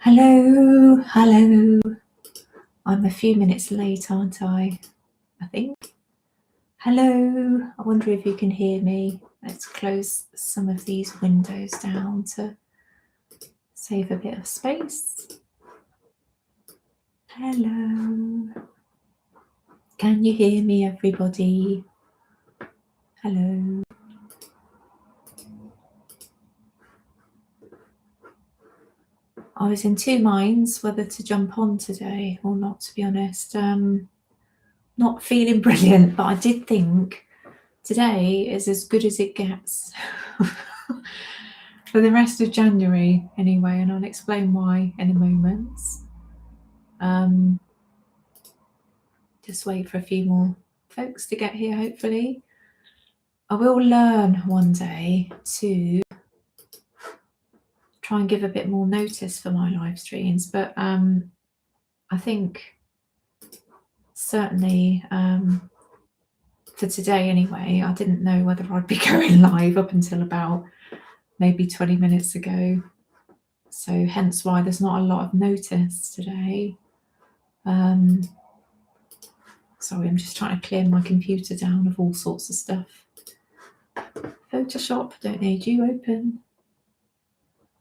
Hello, hello. I'm a few minutes late, aren't I? I think. Hello. I wonder if you can hear me. Let's close some of these windows down to save a bit of space. Hello. Can you hear me, everybody? Hello. I was in two minds whether to jump on today or not, to be honest. Not feeling brilliant, but I did think today is as good as it gets for the rest of January anyway, and I'll explain why in a moment. Just wait for a few more folks to get here, hopefully. I will learn one day to try and give a bit more notice for my live streams, but I think certainly for today anyway, I didn't know whether I'd be going live up until about maybe 20 minutes ago. So hence why there's not a lot of notice today. Sorry, I'm just trying to clear my computer down of all sorts of stuff. Photoshop, don't need you open.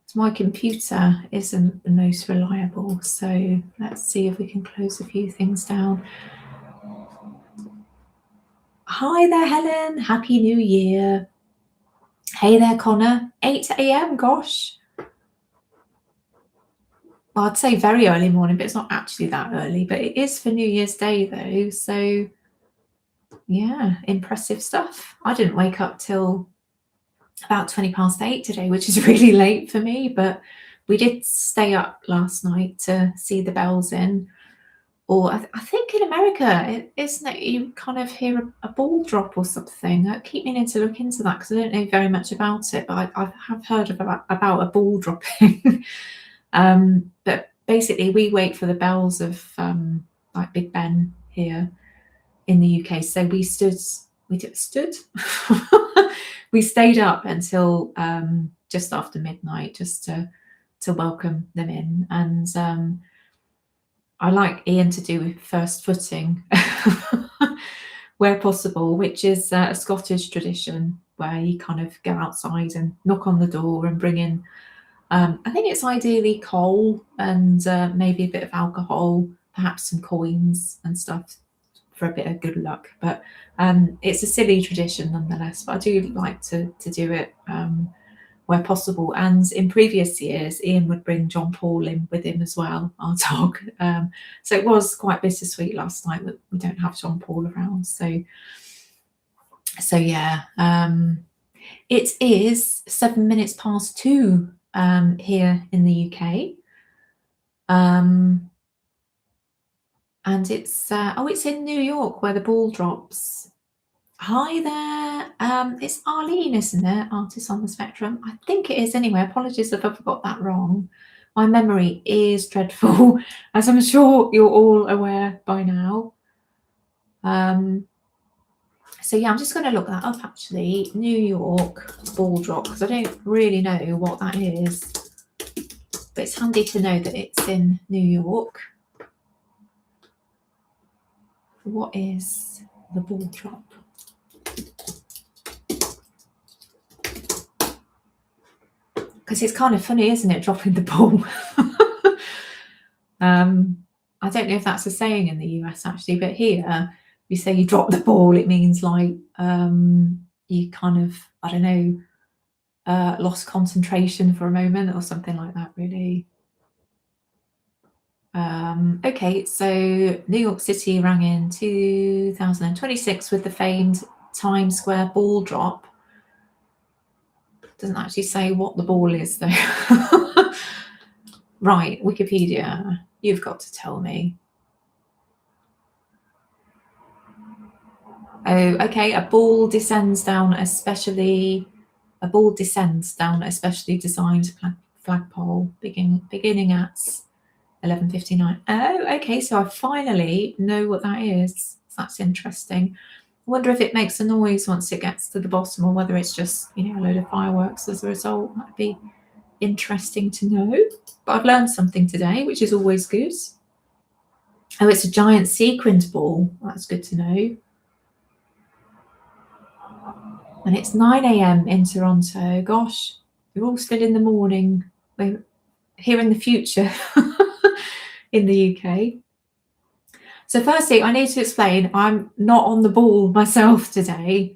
So my computer isn't the most reliable, so let's see if we can close a few things down. Hi there, Helen. Happy New Year. Hey there, Connor. 8 a.m, gosh. Well, I'd say very early morning, but it's not actually that early, but it is for New Year's Day though, so yeah, impressive stuff. I didn't wake up till about 20 past 8 today, which is really late for me, but we did stay up last night to see the bells in. Or I think in America, isn't it, you kind of hear a ball drop or something. I keep meaning to look into that because I don't know very much about it, but I have heard about a ball dropping. But basically we wait for the bells of like Big Ben here in the UK. So we stayed up until just after midnight just to welcome them in. And I like Ian to do first footing where possible, which is a Scottish tradition where you kind of go outside and knock on the door and bring in I think it's ideally coal and maybe a bit of alcohol, perhaps some coins and stuff for a bit of good luck. But it's a silly tradition nonetheless, but I do like to do it where possible. And in previous years, Ian would bring John Paul in with him as well, our dog. So it was quite bittersweet last night that we don't have John Paul around. So yeah, it is 7 minutes past 2 here in the UK. And it's it's in New York where the ball drops. Hi there. It's Arlene, isn't it? Artist on the Spectrum. I think it is anyway. Apologies if I've got that wrong. My memory is dreadful, as I'm sure you're all aware by now. So yeah, I'm just going to look that up actually. New York ball drop, because I don't really know what that is. But it's handy to know that it's in New York. What is the ball drop? Because it's kind of funny, isn't it, dropping the ball? I don't know if that's a saying in the US actually, but here you say you drop the ball, it means like you kind of, I don't know, lost concentration for a moment or something like that, really. Okay, so New York City rang in 2026 with the famed Times Square ball drop. Doesn't actually say what the ball is though. Right, Wikipedia, you've got to tell me. Oh, okay, a ball descends down a specially designed flagpole beginning at 11:59. Oh, okay, so I finally know what that is. That's interesting. I wonder if it makes a noise once it gets to the bottom, or whether it's just, you know, a load of fireworks as a result. That'd be interesting to know. But I've learned something today, which is always good. Oh, it's a giant sequined ball. That's good to know. And it's 9 a.m. in Toronto. Gosh, we're all still in the morning. We're here in the future in the UK. So firstly, I need to explain I'm not on the ball myself today.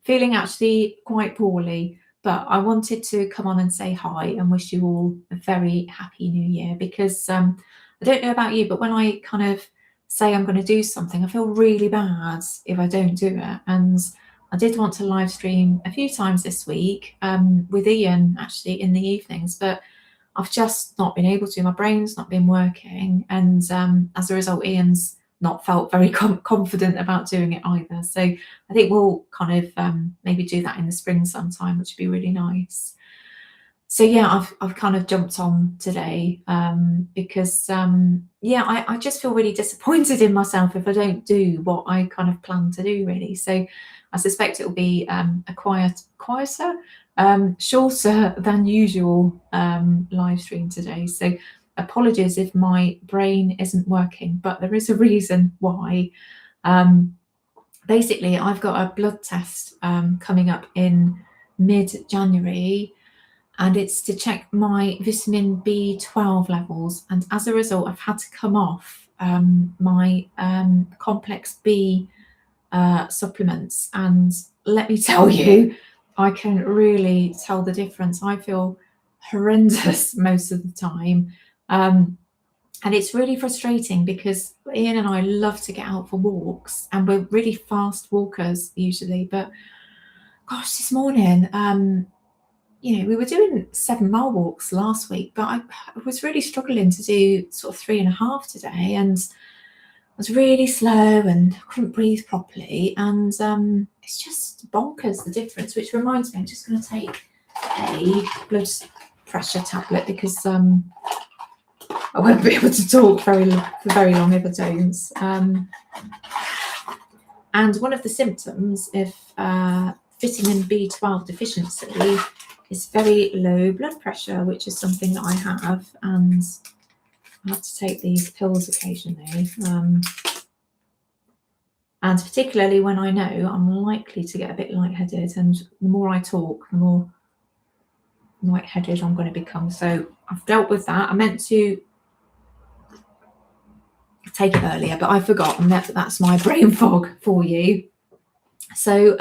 Feeling actually quite poorly, but I wanted to come on and say hi and wish you all a very happy new year, because I don't know about you, but when I kind of say I'm going to do something, I feel really bad if I don't do it. And I did want to live stream a few times this week with Ian actually in the evenings, but I've just not been able to. My brain's not been working, and as a result, Ian's not felt very confident about doing it either. So I think we'll kind of maybe do that in the spring sometime, which would be really nice. So yeah, I've kind of jumped on today because I just feel really disappointed in myself if I don't do what I kind of plan to do, really. So I suspect it will be a quieter, shorter than usual live stream today. So apologies if my brain isn't working, but there is a reason why. Basically, I've got a blood test coming up in mid-January, and it's to check my vitamin B12 levels. And as a result, I've had to come off my complex B supplements. And let me tell you, I can really tell the difference. I feel horrendous most of the time. And it's really frustrating because Ian and I love to get out for walks, and we're really fast walkers usually. But gosh, this morning, we were doing 7 mile walks last week, but I was really struggling to do sort of 3.5 today, and I was really slow and couldn't breathe properly. And it's just bonkers, the difference, which reminds me, I'm just going to take a blood pressure tablet because I won't be able to talk for very long if I don't. And one of the symptoms of vitamin B12 deficiency is very low blood pressure, which is something that I have, and I have to take these pills occasionally. And particularly when I know I'm likely to get a bit lightheaded, and the more I talk, the more lightheaded I'm going to become. So I've dealt with that. I meant to take it earlier, but I forgot, and that's my brain fog for you. So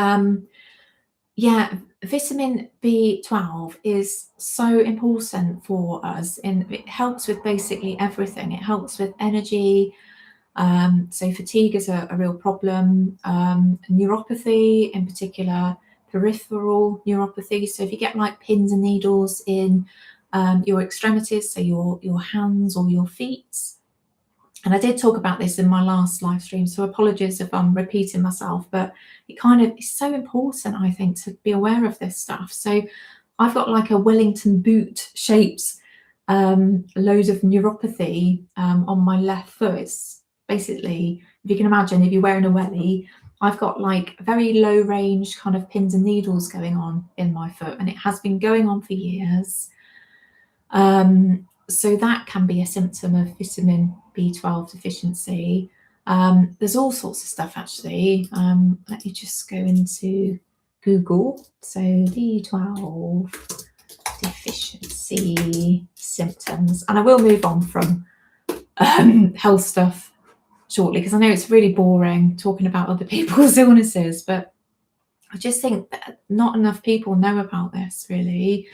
vitamin B12 is so important for us, and it helps with basically everything. It helps with energy. So fatigue is a real problem. Neuropathy in particular, peripheral neuropathy. So if you get like pins and needles in your extremities, so your hands or your feet. And I did talk about this in my last live stream, so apologies if I'm repeating myself, but it kind of is so important, I think, to be aware of this stuff. So I've got like a Wellington boot shaped load of neuropathy on my left foot. It's basically, if you can imagine, if you're wearing a welly, I've got like very low range kind of pins and needles going on in my foot, and it has been going on for years. So that can be a symptom of vitamin B12 deficiency. There's all sorts of stuff actually. Let me just go into Google. So B12 deficiency symptoms, and I will move on from health stuff shortly, because I know it's really boring talking about other people's illnesses, but I just think that not enough people know about this really.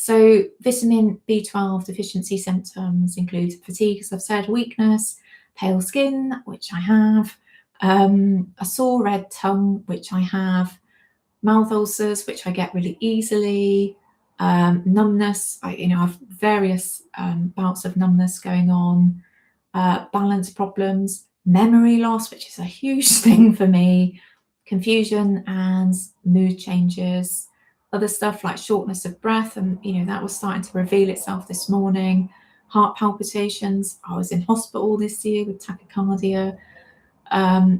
So vitamin B12 deficiency symptoms include fatigue, as I've said, weakness, pale skin, which I have, a sore red tongue, which I have, mouth ulcers, which I get really easily, numbness. I have various bouts of numbness going on, balance problems, memory loss, which is a huge thing for me, confusion and mood changes. Other stuff like shortness of breath, and that was starting to reveal itself this morning. Heart palpitations. I was in hospital this year with tachycardia.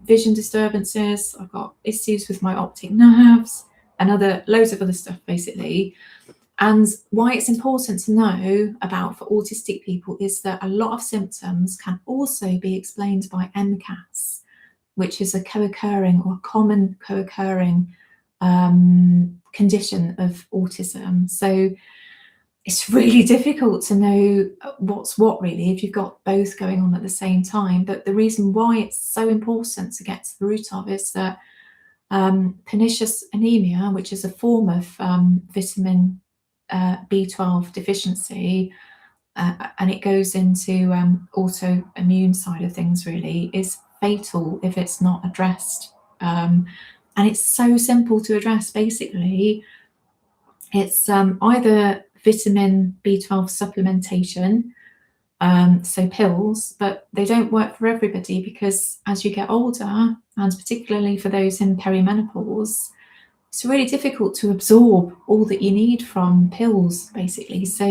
Vision disturbances. I've got issues with my optic nerves, and loads of other stuff basically. And why it's important to know about for autistic people is that a lot of symptoms can also be explained by MCAS, which is a co-occurring or common co-occurring condition of autism. So it's really difficult to know what's what, really, if you've got both going on at the same time. But the reason why it's so important to get to the root of is that pernicious anemia, which is a form of vitamin B12 deficiency, and it goes into autoimmune side of things, really, is fatal if it's not addressed. And it's so simple to address. Basically, it's either vitamin B12 supplementation, so pills, but they don't work for everybody, because as you get older, and particularly for those in perimenopause, it's really difficult to absorb all that you need from pills, basically. So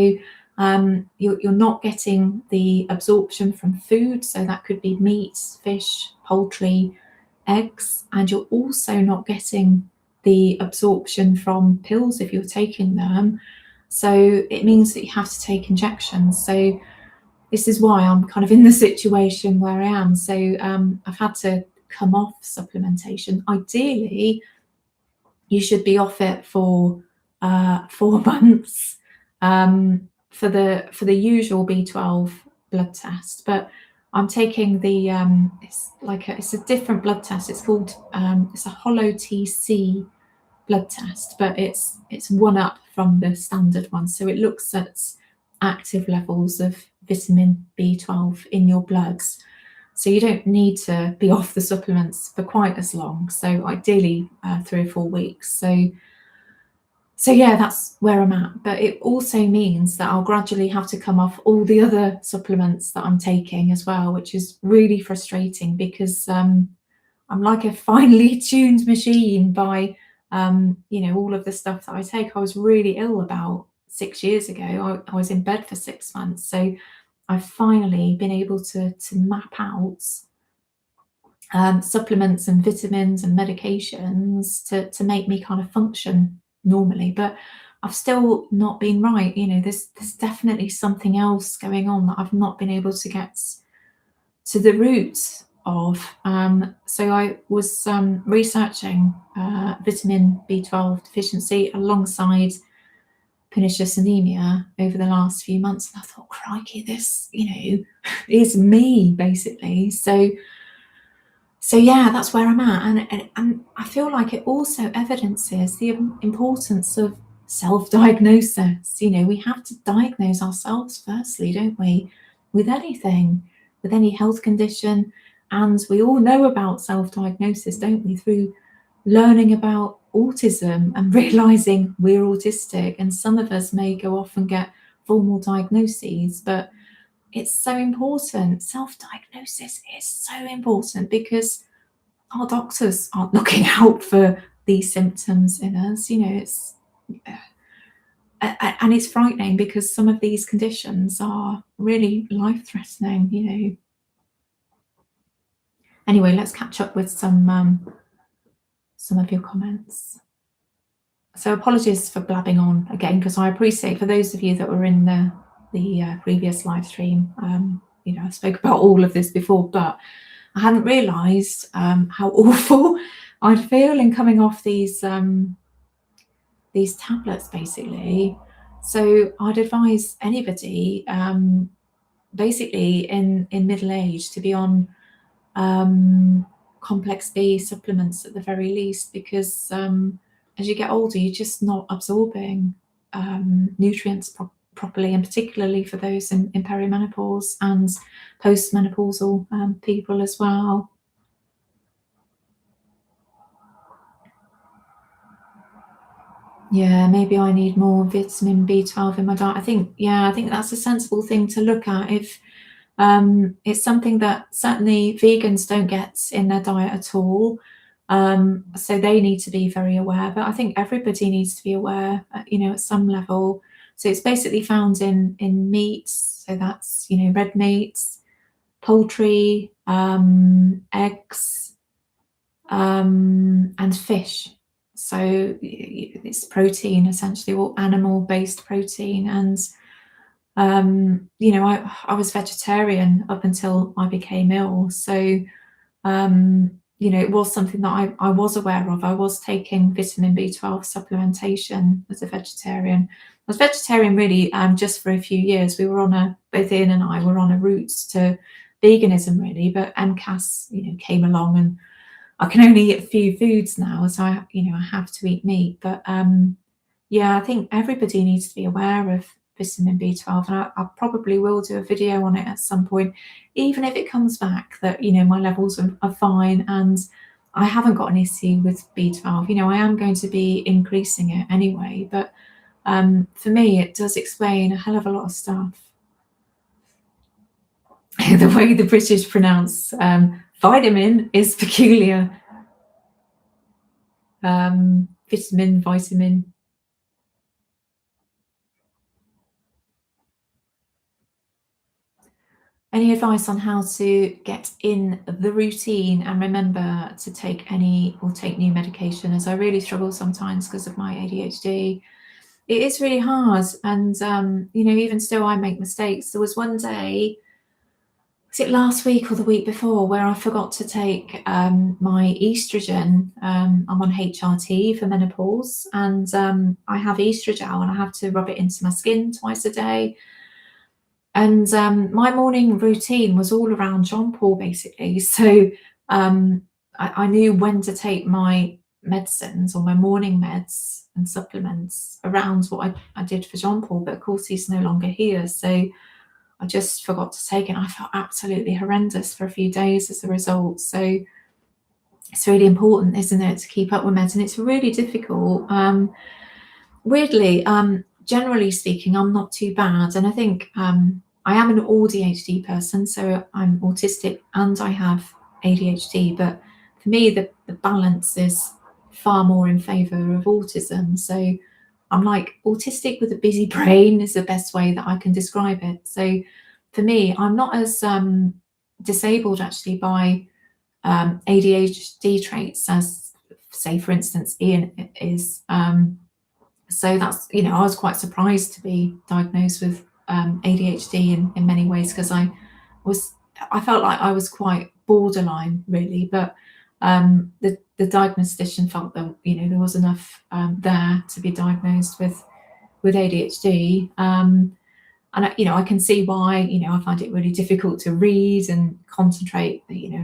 you're not getting the absorption from food, so that could be meat, fish, poultry, eggs, and you're also not getting the absorption from pills if you're taking them. So it means that you have to take injections. So this is why I'm kind of in the situation where I am. So I've had to come off supplementation. Ideally, you should be off it for 4 months for the usual B12 blood test. But I'm taking the it's a different blood test. It's called it's a hollow TC blood test, but it's one up from the standard one. So it looks at active levels of vitamin B12 in your bloods. So you don't need to be off the supplements for quite as long. So ideally 3 or 4 weeks. So yeah, that's where I'm at. But it also means that I'll gradually have to come off all the other supplements that I'm taking as well, which is really frustrating, because I'm like a finely tuned machine by all of the stuff that I take. I was really ill about 6 years ago. I was in bed for 6 months. So I've finally been able to map out supplements and vitamins and medications to make me kind of function normally. But I've still not been right. There's definitely something else going on that I've not been able to get to the root of. So I was researching vitamin B12 deficiency alongside pernicious anemia over the last few months, and I thought, crikey, this is me, basically. So yeah, that's where I'm at, and I feel like it also evidences the importance of self-diagnosis. We have to diagnose ourselves firstly, don't we, with anything, with any health condition. And we all know about self-diagnosis, don't we, through learning about autism and realizing we're autistic. And some of us may go off and get formal diagnoses, but it's so important. Self-diagnosis is so important, because our doctors aren't looking out for these symptoms in us. It's and it's frightening, because some of these conditions are really life-threatening. Anyway, let's catch up with some of your comments. So apologies for blabbing on again, because I appreciate, for those of you that were in the previous live stream, I spoke about all of this before, but I hadn't realised how awful I'd feel in coming off these tablets, basically. So I'd advise anybody, basically in middle age, to be on complex B supplements at the very least, because as you get older, you're just not absorbing nutrients properly, and particularly for those in perimenopause and postmenopausal people as well. Yeah, maybe I need more vitamin B12 in my diet. I think that's a sensible thing to look at. If it's something that certainly vegans don't get in their diet at all, so they need to be very aware. But I think everybody needs to be aware, at some level. So it's basically found in meats. So that's red meats, poultry, eggs, and fish. So it's protein, essentially, or animal-based protein. And I was vegetarian up until I became ill. So it was something that I was aware of. I was taking vitamin B12 supplementation as a vegetarian. I was vegetarian really just for a few years. Both Ian and I were on a route to veganism really, but MCAS, came along, and I can only eat a few foods now, so I have to eat meat. But yeah, I think everybody needs to be aware of vitamin B12, and I probably will do a video on it at some point, even if it comes back that my levels are fine and I haven't got an issue with B12. I am going to be increasing it anyway, but for me, it does explain a hell of a lot of stuff. The way the British pronounce vitamin is peculiar. Vitamin. Any advice on how to get in the routine and remember to take new medication, as I really struggle sometimes because of my ADHD. It is really hard, and even still I make mistakes. There was one day, was it last week or the week before, where I forgot to take my estrogen. I'm on HRT for menopause, and I have estrogel, and I have to rub it into my skin twice a day. And my morning routine was all around John Paul, basically. So I knew when to take my medicines, or my morning meds and supplements, around what I did for John Paul. But of course, he's no longer here. So I just forgot to take it. I felt absolutely horrendous for a few days as a result. So it's really important, isn't it, to keep up with meds? And it's really difficult. Weirdly, generally speaking, I'm not too bad. And I think I am an ADHD person, so I'm autistic and I have ADHD. But for me, the balance is far more in favour of autism. So I'm like autistic with a busy brain is the best way that I can describe it. So for me, I'm not as disabled actually by ADHD traits as, say, for instance, Ian is. So that's, I was quite surprised to be diagnosed with ADHD in many ways, because I felt like I was quite borderline really, but the diagnostician felt that there was enough there to be diagnosed with ADHD. And I can see why. I find it really difficult to read and concentrate,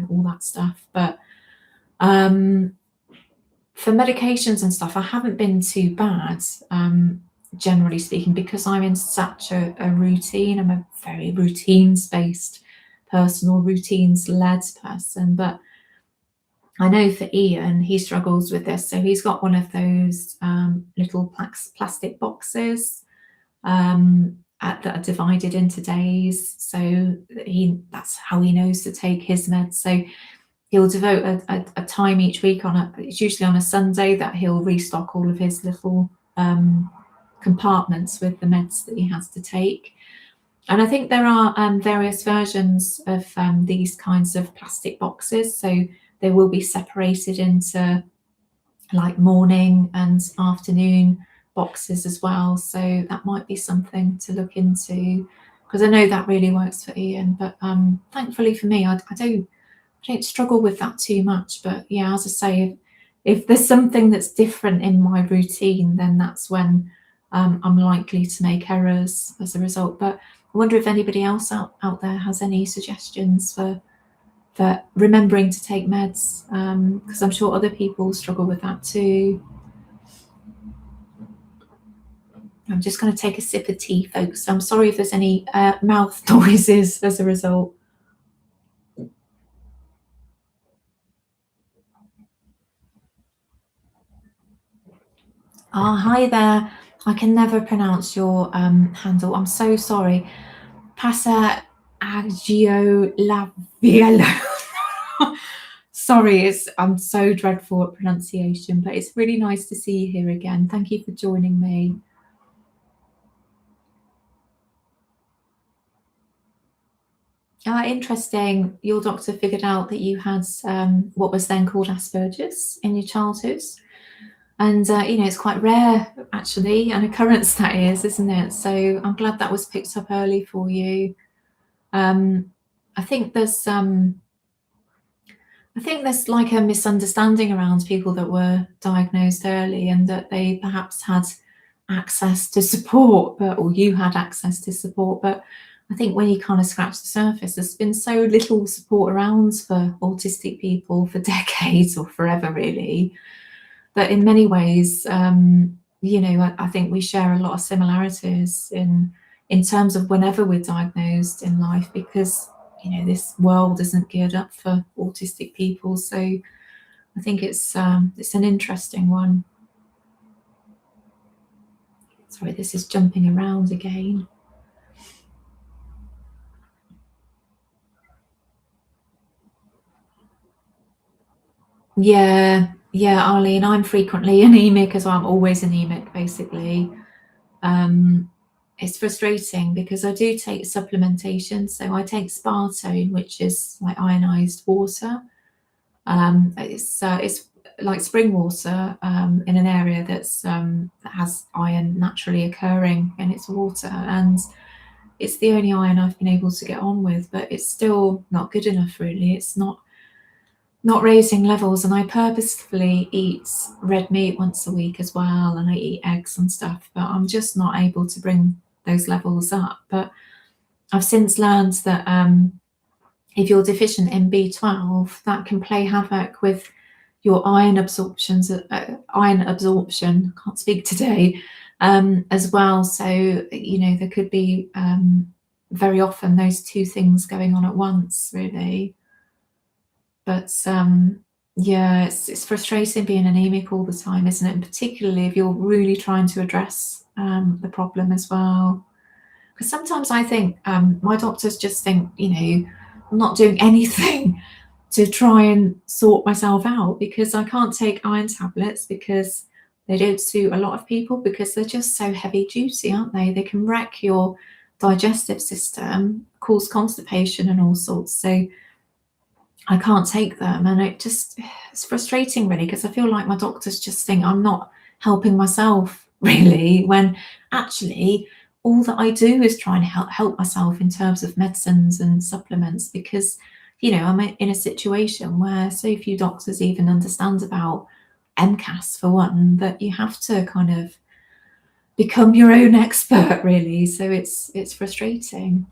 all that stuff. But for medications and stuff, I haven't been too bad, generally speaking, because I'm in such a routine. I'm a very routines-based person, or routines-led person. But I know for Ian, he struggles with this. So he's got one of those little plastic boxes that are divided into days. So that's how he knows to take his meds. So he'll devote a time each week it's usually on a Sunday, that he'll restock all of his little compartments with the meds that he has to take. And I think there are various versions of these kinds of plastic boxes. So they will be separated into like morning and afternoon boxes as well. So that might be something to look into, because I know that really works for Ian. But thankfully for me, I don't struggle with that too much. But yeah, as I say, if there's something that's different in my routine, then that's when I'm likely to make errors as a result. But I wonder if anybody else out there has any suggestions for remembering to take meds, because I'm sure other people struggle with that too. I'm just going to take a sip of tea, folks. I'm sorry if there's any mouth noises as a result. Hi there. I can never pronounce your handle. I'm so sorry. Passa Agio Laviello. Sorry, I'm so dreadful at pronunciation, but it's really nice to see you here again. Thank you for joining me. Interesting. Your doctor figured out that you had what was then called Asperger's in your childhood. And it's quite rare actually, an occurrence that is, isn't it? So I'm glad that was picked up early for you. Um, I think there's like a misunderstanding around people that were diagnosed early, and that they perhaps had access to support, or you had access to support. But I think when you kind of scratch the surface, there's been so little support around for autistic people for decades or forever, really, that in many ways, I think we share a lot of similarities in terms of whenever we're diagnosed in life, because this world isn't geared up for autistic people. So I think it's an interesting one. Sorry, this is jumping around again. Yeah, Arlene, I'm frequently anemic as well. I'm always anemic, basically. Um, it's frustrating because I do take supplementation. So I take Spartone, which is like ionized water. It's like spring water in an area that has iron naturally occurring in its water, and it's the only iron I've been able to get on with. But it's still not good enough, really. It's not raising levels, and I purposefully eat red meat once a week as well, and I eat eggs and stuff, but I'm just not able to bring those levels up. But I've since learned that if you're deficient in B12, that can play havoc with your iron absorption, can't speak today, as well. So there could be very often those two things going on at once, really. But yeah, it's frustrating being anemic all the time, isn't it? And particularly if you're really trying to address the problem as well. Because sometimes I think my doctors just think, I'm not doing anything to try and sort myself out, because I can't take iron tablets because they don't suit a lot of people, because they're just so heavy duty, aren't they? They can wreck your digestive system, cause constipation and all sorts. So I can't take them, and it's frustrating, really, because I feel like my doctors just think I'm not helping myself really, when actually all that I do is try and help myself in terms of medicines and supplements, because I'm in a situation where so few doctors even understand about MCAS, for one, that you have to kind of become your own expert, really. So it's frustrating.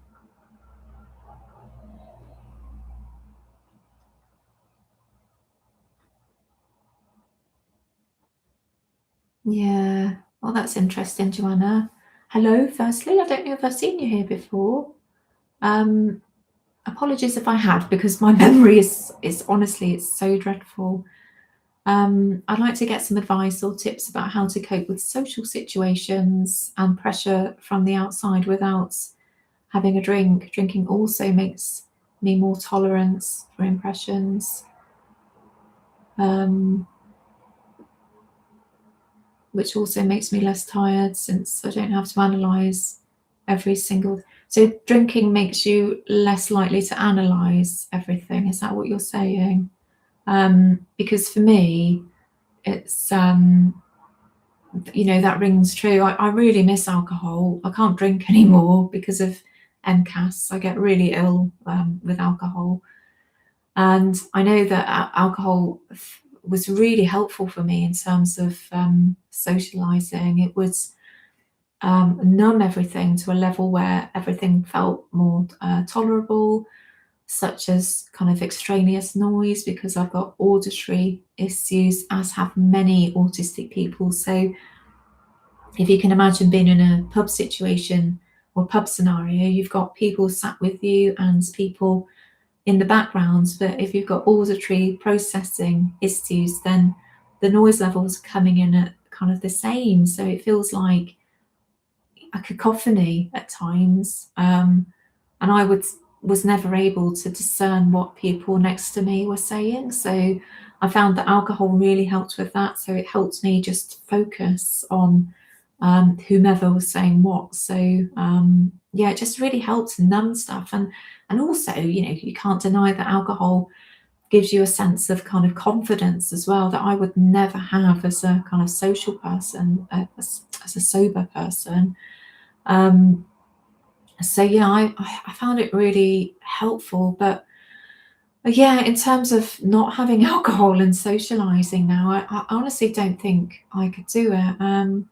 Yeah. Well, that's interesting, Joanna. Hello, firstly. I don't know if I've seen you here before. Um, Apologies if I have, because my memory is honestly, it's so dreadful. I'd like to get some advice or tips about how to cope with social situations and pressure from the outside without having a drink. Drinking also makes me more tolerant for impressions. Um, which also makes me less tired, since I don't have to analyze every single. So drinking makes you less likely to analyze everything. Is that what you're saying? Because for me, it's that rings true. I really miss alcohol. I can't drink anymore because of MCAS. I get really ill with alcohol. And I know that alcohol was really helpful for me in terms of socializing. It would numb everything to a level where everything felt more tolerable, such as kind of extraneous noise, because I've got auditory issues, as have many autistic people. So if you can imagine being in a pub situation or pub scenario, you've got people sat with you and people in the background, but if you've got auditory processing issues, then the noise levels are coming in at kind of the same. So it feels like a cacophony at times. And was never able to discern what people next to me were saying. So I found that alcohol really helped with that. So it helped me just focus on whomever was saying what. So yeah, it just really helps numb stuff. And also, you can't deny that alcohol gives you a sense of kind of confidence as well that I would never have as a kind of social person, as a sober person. So yeah, I found it really helpful. But yeah, in terms of not having alcohol and socializing now, I honestly don't think I could do it.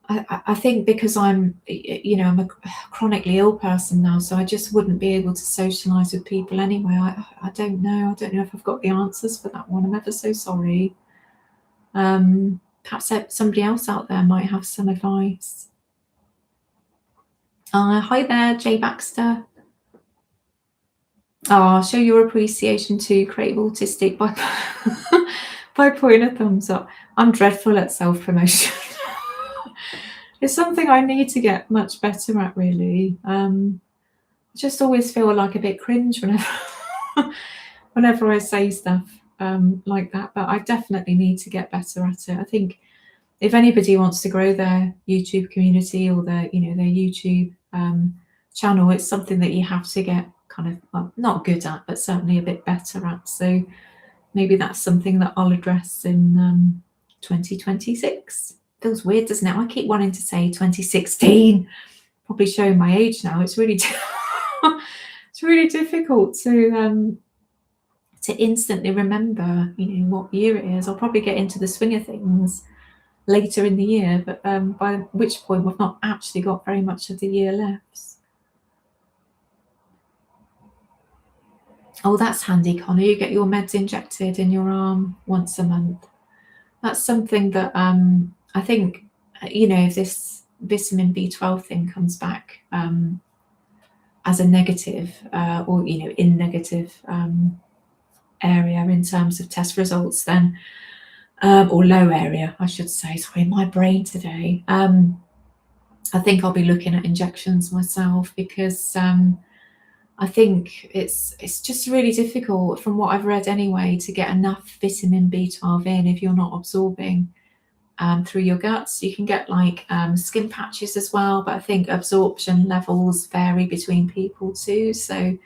I think because I'm a chronically ill person now, so I just wouldn't be able to socialize with people anyway. I don't know. I don't know if I've got the answers for that one. I'm ever so sorry. Perhaps somebody else out there might have some advice. Hi there, Jay Baxter. Show your appreciation to Creative Autistic by by putting a thumbs up. I'm dreadful at self-promotion. It's something I need to get much better at, really. I just always feel like a bit cringe whenever I say stuff like that, but I definitely need to get better at it. I think if anybody wants to grow their YouTube community or their YouTube channel, it's something that you have to get kind of, well, not good at, but certainly a bit better at. So maybe that's something that I'll address in 2026. Feels weird, doesn't it? I keep wanting to say 2016. Probably showing my age now. It's really it's really difficult to instantly remember, what year it is. I'll probably get into the swing of things later in the year, but by which point we've not actually got very much of the year left. Oh, that's handy, Connor. You get your meds injected in your arm once a month. That's something that I think, if this vitamin B12 thing comes back as a negative or, in negative area in terms of test results, then, or low area, I should say. Sorry, my brain today. I think I'll be looking at injections myself because I think it's just really difficult, from what I've read anyway, to get enough vitamin B12 in if you're not absorbing through your guts. You can get like skin patches as well, but I think absorption levels vary between people too. So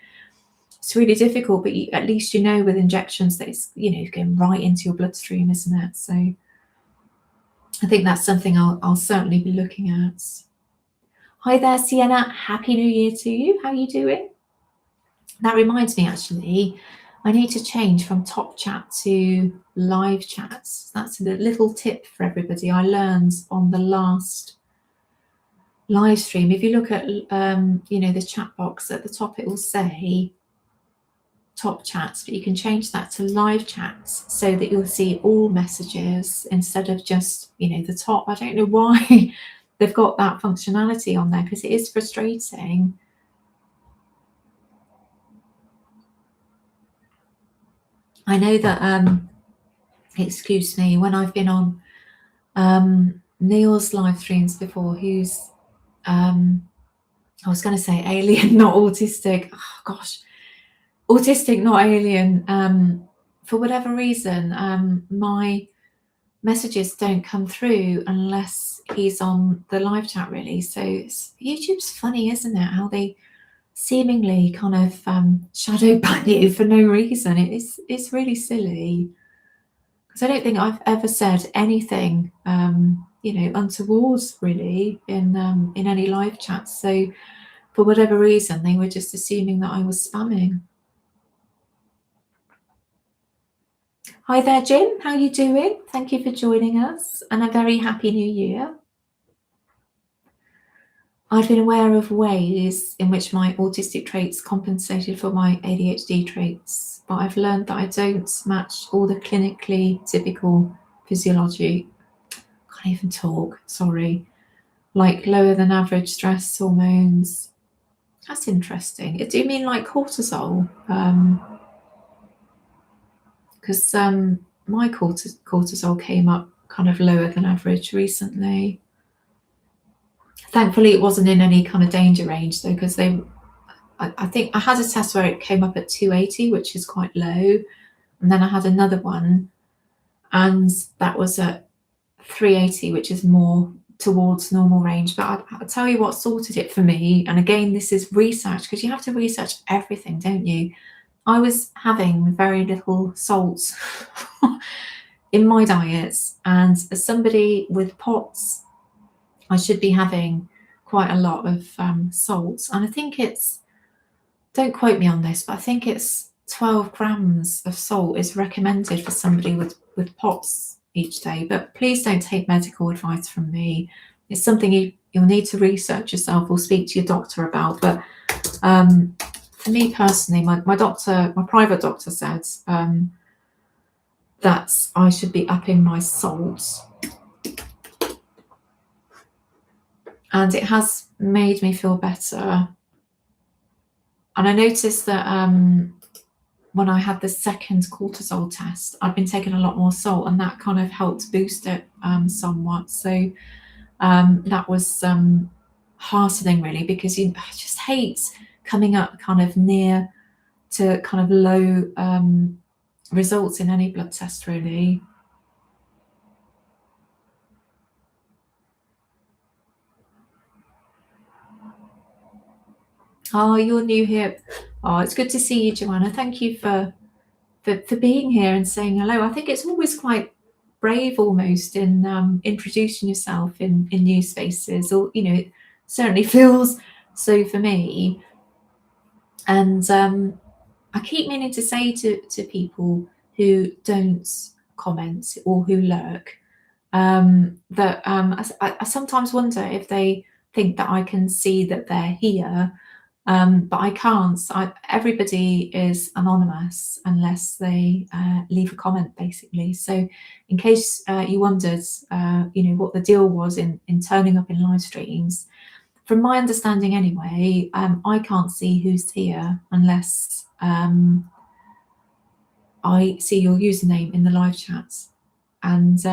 it's really difficult, but at least with injections that it's going right into your bloodstream, isn't it? So I think that's something I'll certainly be looking at. Hi there, Sienna. Happy New Year to you. How are you doing? That reminds me, actually, I need to change from top chat to live chats. That's a little tip for everybody I learned on the last live stream. If you look at the chat box at the top, it will say top chats, but you can change that to live chats so that you'll see all messages instead of just the top. I don't know why they've got that functionality on there, because it is frustrating. I know that excuse me, when I've been on Neil's live streams before, who's I was going to say alien, not autistic. Oh gosh, autistic, not alien. For whatever reason, my messages don't come through unless he's on the live chat, really. So YouTube's funny, isn't it? How they seemingly kind of shadow ban you for no reason. It's really silly, because I don't think I've ever said anything untoward, really, in any live chats. So for whatever reason, they were just assuming that I was spamming. Hi there, Jim. How are you doing? Thank you for joining us, and a very happy new year. I've been aware of ways in which my autistic traits compensated for my ADHD traits, but I've learned that I don't match all the clinically typical physiology. Can't even talk, sorry. Like lower than average stress hormones. That's interesting. Do you mean like cortisol? Because my cortisol came up kind of lower than average recently. Thankfully, it wasn't in any kind of danger range though, because I think I had a test where it came up at 280, which is quite low, and then I had another one, and that was at 380, which is more towards normal range. But I'll tell you what sorted it for me, and again, this is research, because you have to research everything, don't you? I was having very little salt in my diets, and as somebody with POTS, I should be having quite a lot of salt. And I think it's, don't quote me on this, but I think it's 12 grams of salt is recommended for somebody with POTS each day. But please don't take medical advice from me. It's something you'll need to research yourself or speak to your doctor about. But for me personally, my doctor, my private doctor said that I should be upping my salt, and it has made me feel better. And I noticed that when I had the second cortisol test, I'd been taking a lot more salt, and that kind of helped boost it somewhat. So that was heartening, really, because I just hate coming up kind of near to kind of low results in any blood test, really. Oh, you're new here. Oh, it's good to see you, Joanna. Thank you for being here and saying hello. I think it's always quite brave, almost, in introducing yourself in new spaces, or it certainly feels so for me. And I keep meaning to say to people who don't comment or who lurk, that I sometimes wonder if they think that I can see that they're here, but I can't. Everybody is anonymous unless they leave a comment, basically. So, in case you wondered, what the deal was in turning up in live streams, from my understanding anyway, I can't see who's here unless I see your username in the live chat. And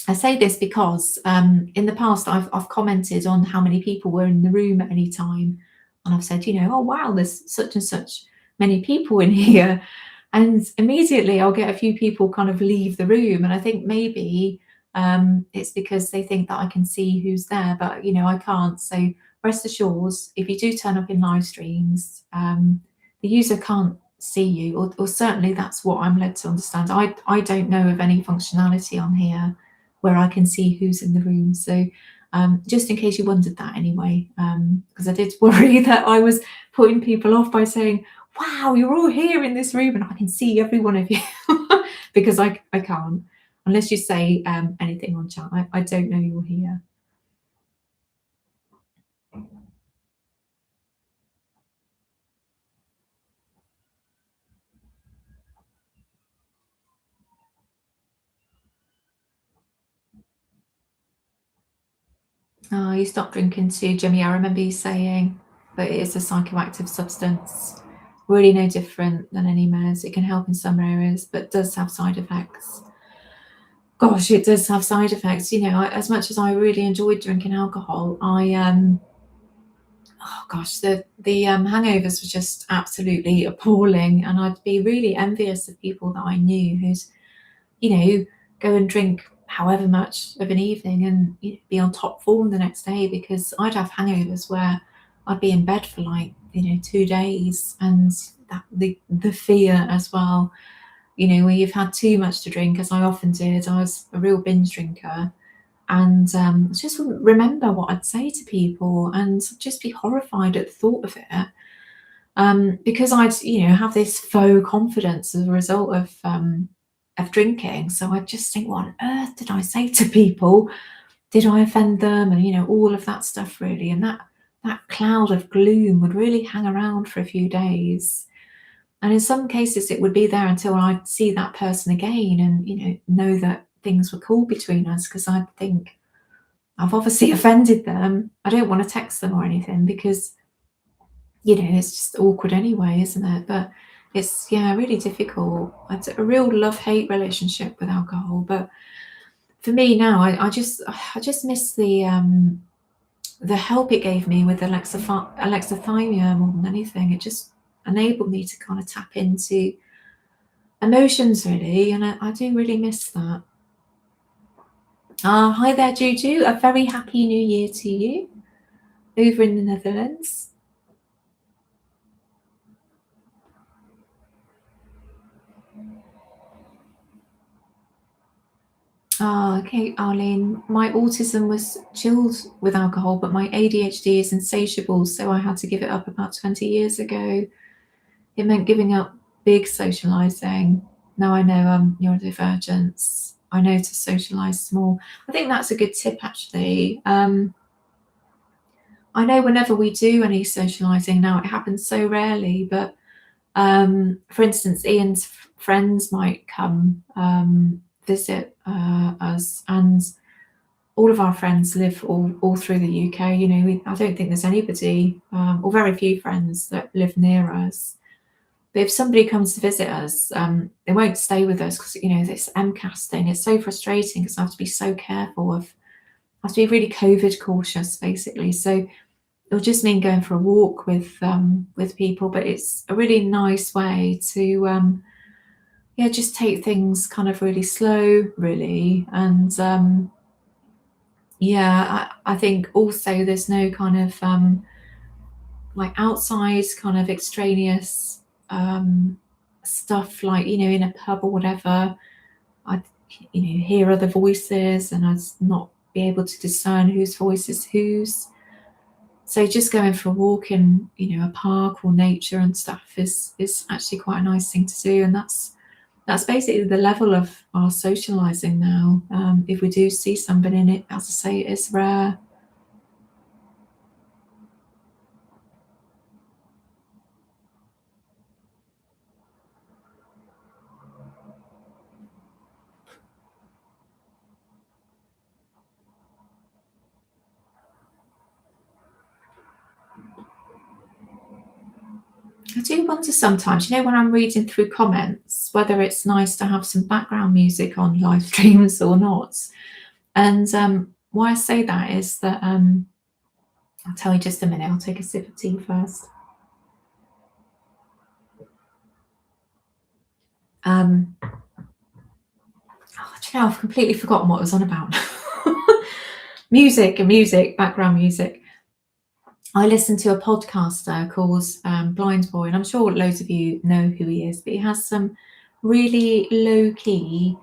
I say this because in the past I've commented on how many people were in the room at any time, and I've said, oh wow, there's such and such many people in here, and immediately I'll get a few people kind of leave the room, and I think maybe it's because they think that I can see who's there, but I can't. So rest assured, if you do turn up in live streams, the user can't see you, or certainly that's what I'm led to understand. I don't know of any functionality on here where I can see who's in the room. So just in case you wondered that anyway, because I did worry that I was putting people off by saying, wow, you're all here in this room and I can see every one of you, because I can't. Unless you say anything on chat, I don't know you're here. Oh, you stopped drinking too, Jimmy. I remember you saying that it is a psychoactive substance, really no different than any meds. It can help in some areas, but does have side effects. Gosh, it does have side effects. As much as I really enjoyed drinking alcohol, oh gosh, the hangovers were just absolutely appalling, and I'd be really envious of people that I knew who's, go and drink however much of an evening and be on top form the next day, because I'd have hangovers where I'd be in bed for like 2 days, and the fear as well, where you've had too much to drink, as I often did. I was a real binge drinker, and I just wouldn't remember what I'd say to people, and just be horrified at the thought of it. Because I'd have this faux confidence as a result of drinking. So I'd just think, what on earth did I say to people? Did I offend them? And all of that stuff, really. And that cloud of gloom would really hang around for a few days. And in some cases, it would be there until I'd see that person again and know that things were cool between us, because I'd think, I've obviously offended them. I don't want to text them or anything, because it's just awkward anyway, isn't it? But it's, really difficult. It's a real love-hate relationship with alcohol. But for me now, I just miss the help it gave me with alexithymia more than anything. It just enabled me to kind of tap into emotions, really, and I do really miss that. Hi there, Juju. A very happy new year to you over in the Netherlands. Oh, okay, Arlene. My autism was chilled with alcohol, but my ADHD is insatiable, so I had to give it up about 20 years ago. It meant giving up big socializing. Now I know I'm neurodivergent. I know to socialize small. I think that's a good tip, actually. I know whenever we do any socializing now, it happens so rarely, but for instance, Ian's friends might come visit us, and all of our friends live all through the UK. You know, I don't think there's anybody, or very few friends that live near us. But if somebody comes to visit us, they won't stay with us because, you know, this MCAS thing is so frustrating because I have to be so careful I have to be really COVID cautious, basically. So it'll just mean going for a walk with people, but it's a really nice way to yeah, just take things kind of really slow, really. And yeah, I think also there's no kind of like outside kind of extraneous stuff, like, you know, in a pub or whatever. I'd, you know, hear other voices and I'd not be able to discern whose voice is whose. So just going for a walk in, you know, a park or nature and stuff is actually quite a nice thing to do. And that's basically the level of our socializing now. If we do see somebody in it, as I say, it is rare. I do wonder sometimes, you know, when I'm reading through comments, whether it's nice to have some background music on live streams or not. And why I say that is that I'll tell you just a minute. I'll take a sip of tea first. Oh, do you know, I've completely forgotten what I was on about. music, background music. I listen to a podcaster called Blind Boy, and I'm sure loads of you know who he is, but he has some really low key,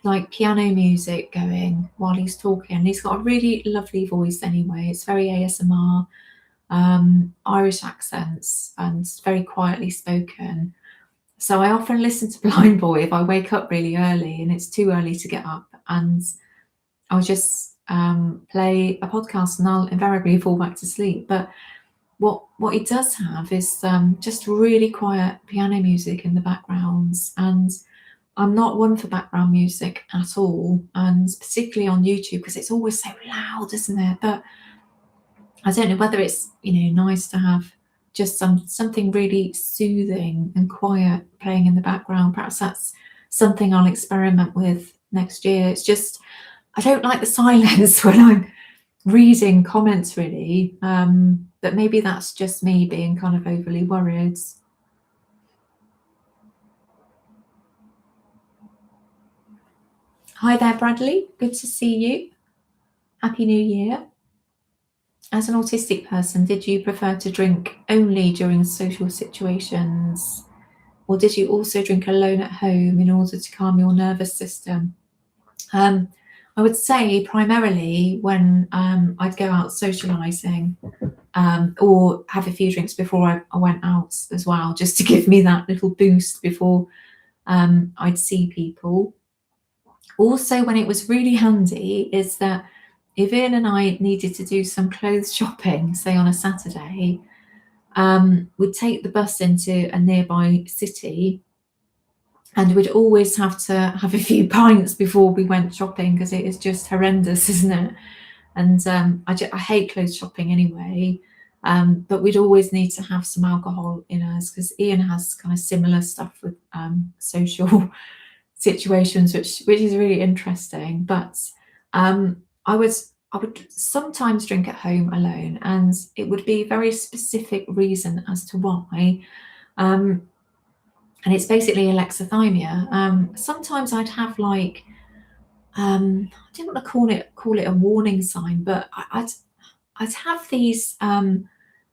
like piano music going while he's talking. He's got a really lovely voice anyway. It's very ASMR, Irish accents, and very quietly spoken. So I often listen to Blind Boy if I wake up really early and it's too early to get up, and I'll just play a podcast and I'll invariably fall back to sleep. But what it does have is just really quiet piano music in the backgrounds, and I'm not one for background music at all, and particularly on YouTube because it's always so loud, isn't it? But I don't know whether it's, you know, nice to have just something really soothing and quiet playing in the background. Perhaps that's something I'll experiment with next year. It's just I don't like the silence when I'm reading comments, really. But maybe that's just me being kind of overly worried. Hi there, Bradley. Good to see you. Happy New Year. As an autistic person, did you prefer to drink only during social situations, or did you also drink alone at home in order to calm your nervous system? Um, I would say primarily when I'd go out socialising, or have a few drinks before I went out as well, just to give me that little boost before I'd see people. Also, when it was really handy, is that if Ian and I needed to do some clothes shopping, say on a Saturday, we'd take the bus into a nearby city, and we'd always have to have a few pints before we went shopping because it is just horrendous, isn't it? And I hate clothes shopping anyway. But we'd always need to have some alcohol in us because Ian has kind of similar stuff with social situations, which is really interesting. But I would sometimes drink at home alone, and it would be a very specific reason as to why. And it's basically alexithymia. Sometimes I'd have like I don't want to call it a warning sign, but I'd have these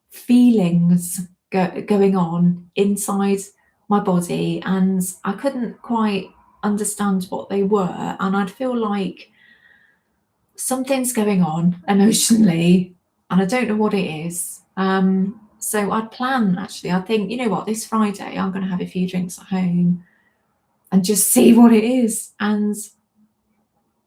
feelings going on inside my body, and I couldn't quite understand what they were, and I'd feel like something's going on emotionally and I don't know what it is. So I'd plan, actually. I think, you know what, this Friday I'm going to have a few drinks at home and just see what it is. And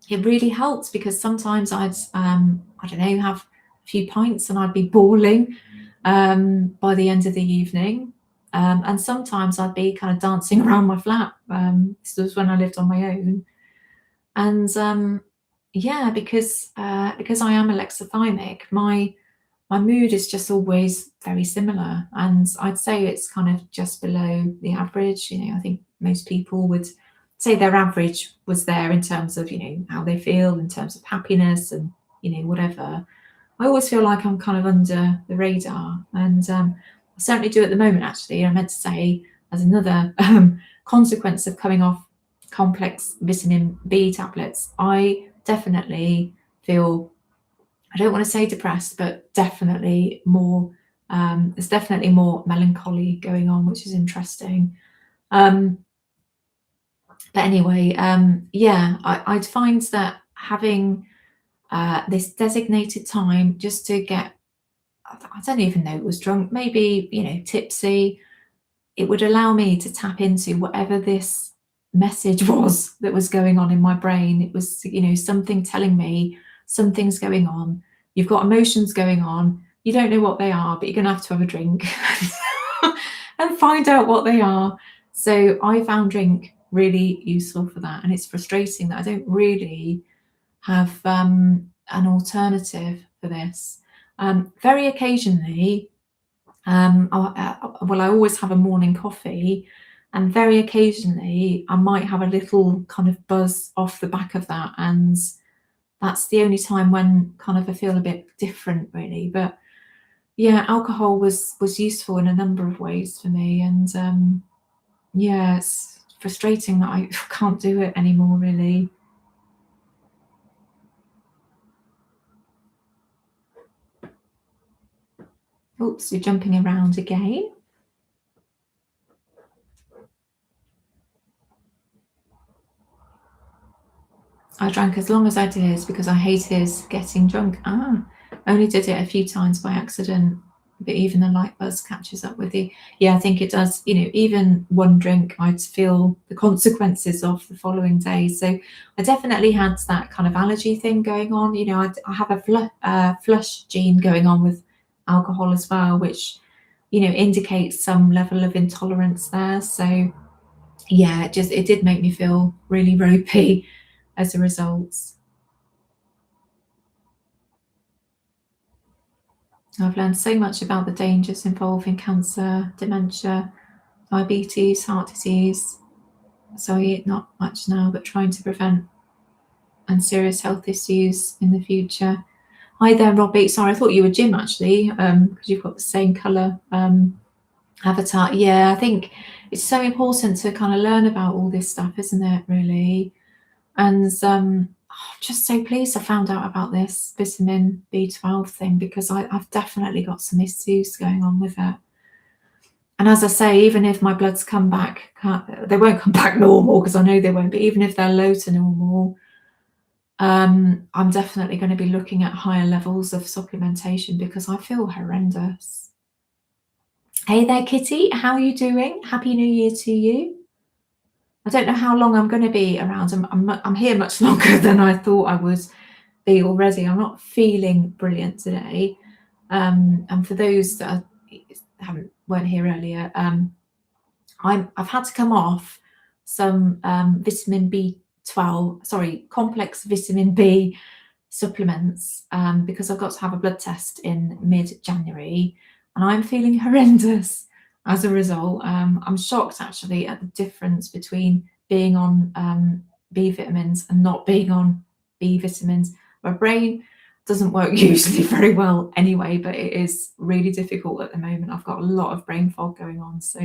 it really helps, because sometimes I'd, I don't know, have a few pints and I'd be bawling by the end of the evening. And sometimes I'd be kind of dancing around my flat. This was when I lived on my own. And yeah, because I am alexithymic, my mood is just always very similar, and I'd say it's kind of just below the average. You know, I think most people would say their average was there in terms of, you know, how they feel in terms of happiness and, you know, whatever. I always feel like I'm kind of under the radar, and I certainly do at the moment. Actually, I meant to say, as another consequence of coming off complex vitamin B tablets, I definitely feel, I don't want to say depressed, but definitely more. There's definitely more melancholy going on, which is interesting. Um, but anyway, yeah, I'd find that having this designated time just to get, I don't even know, it was drunk, maybe, you know, tipsy, it would allow me to tap into whatever this message was that was going on in my brain. It was, you know, something telling me something's going on. You've got emotions going on. You don't know what they are, but you're going to have a drink and find out what they are. So I found drink really useful for that. And it's frustrating that I don't really have an alternative for this. Very occasionally, well, I always have a morning coffee, and very occasionally I might have a little kind of buzz off the back of that, and that's the only time when kind of I feel a bit different, really. But yeah, alcohol was useful in a number of ways for me, and yeah, it's frustrating that I can't do it anymore, really. Oops, you're jumping around again. I drank as long as I did because I hated getting drunk. Only did it a few times by accident, but even the light buzz catches up with you. Yeah, I think it does. You know, even one drink, I'd feel the consequences of the following day. So I definitely had that kind of allergy thing going on. You know, I have a flush gene going on with alcohol as well, which, you know, indicates some level of intolerance there. So yeah, it did make me feel really ropey as a result. I've learned so much about the dangers involving cancer, dementia, diabetes, heart disease. So I eat not much now, but trying to prevent and serious health issues in the future. Hi there, Robbie. Sorry, I thought you were Jim, actually, because you've got the same colour avatar. Yeah, I think it's so important to kind of learn about all this stuff, isn't it, really? And I'm just so pleased I found out about this vitamin B12 thing, because I've definitely got some issues going on with it. And as I say, even if my bloods come back, they won't come back normal, because I know they won't, but even if they're low to normal, I'm definitely going to be looking at higher levels of supplementation, because I feel horrendous. Hey there, Kitty. How are you doing? Happy New Year to you. I don't know how long I'm going to be around. I'm here much longer than I thought I would be already. I'm not feeling brilliant today. And for those that weren't here earlier, I've had to come off some vitamin B12, sorry, complex vitamin B supplements, because I've got to have a blood test in mid-January, and I'm feeling horrendous as a result. I'm shocked, actually, at the difference between being on B vitamins and not being on B vitamins. My brain doesn't work usually very well anyway, but it is really difficult at the moment. I've got a lot of brain fog going on. So